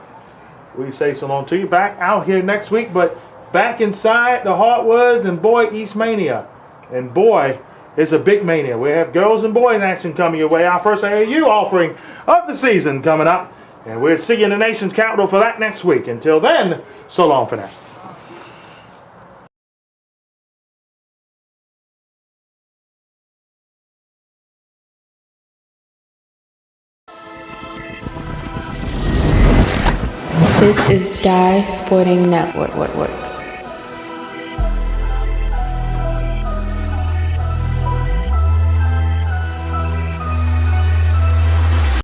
we say so long to you. Back out here next week, but back inside the Hardwoods and boy, East Mania. And boy, it's a big mania. We have girls and boys action coming your way. Our first AAU offering of the season coming up. And we'll see you in the nation's capital for that next week. Until then, so long for now. This is Die Sporting Network.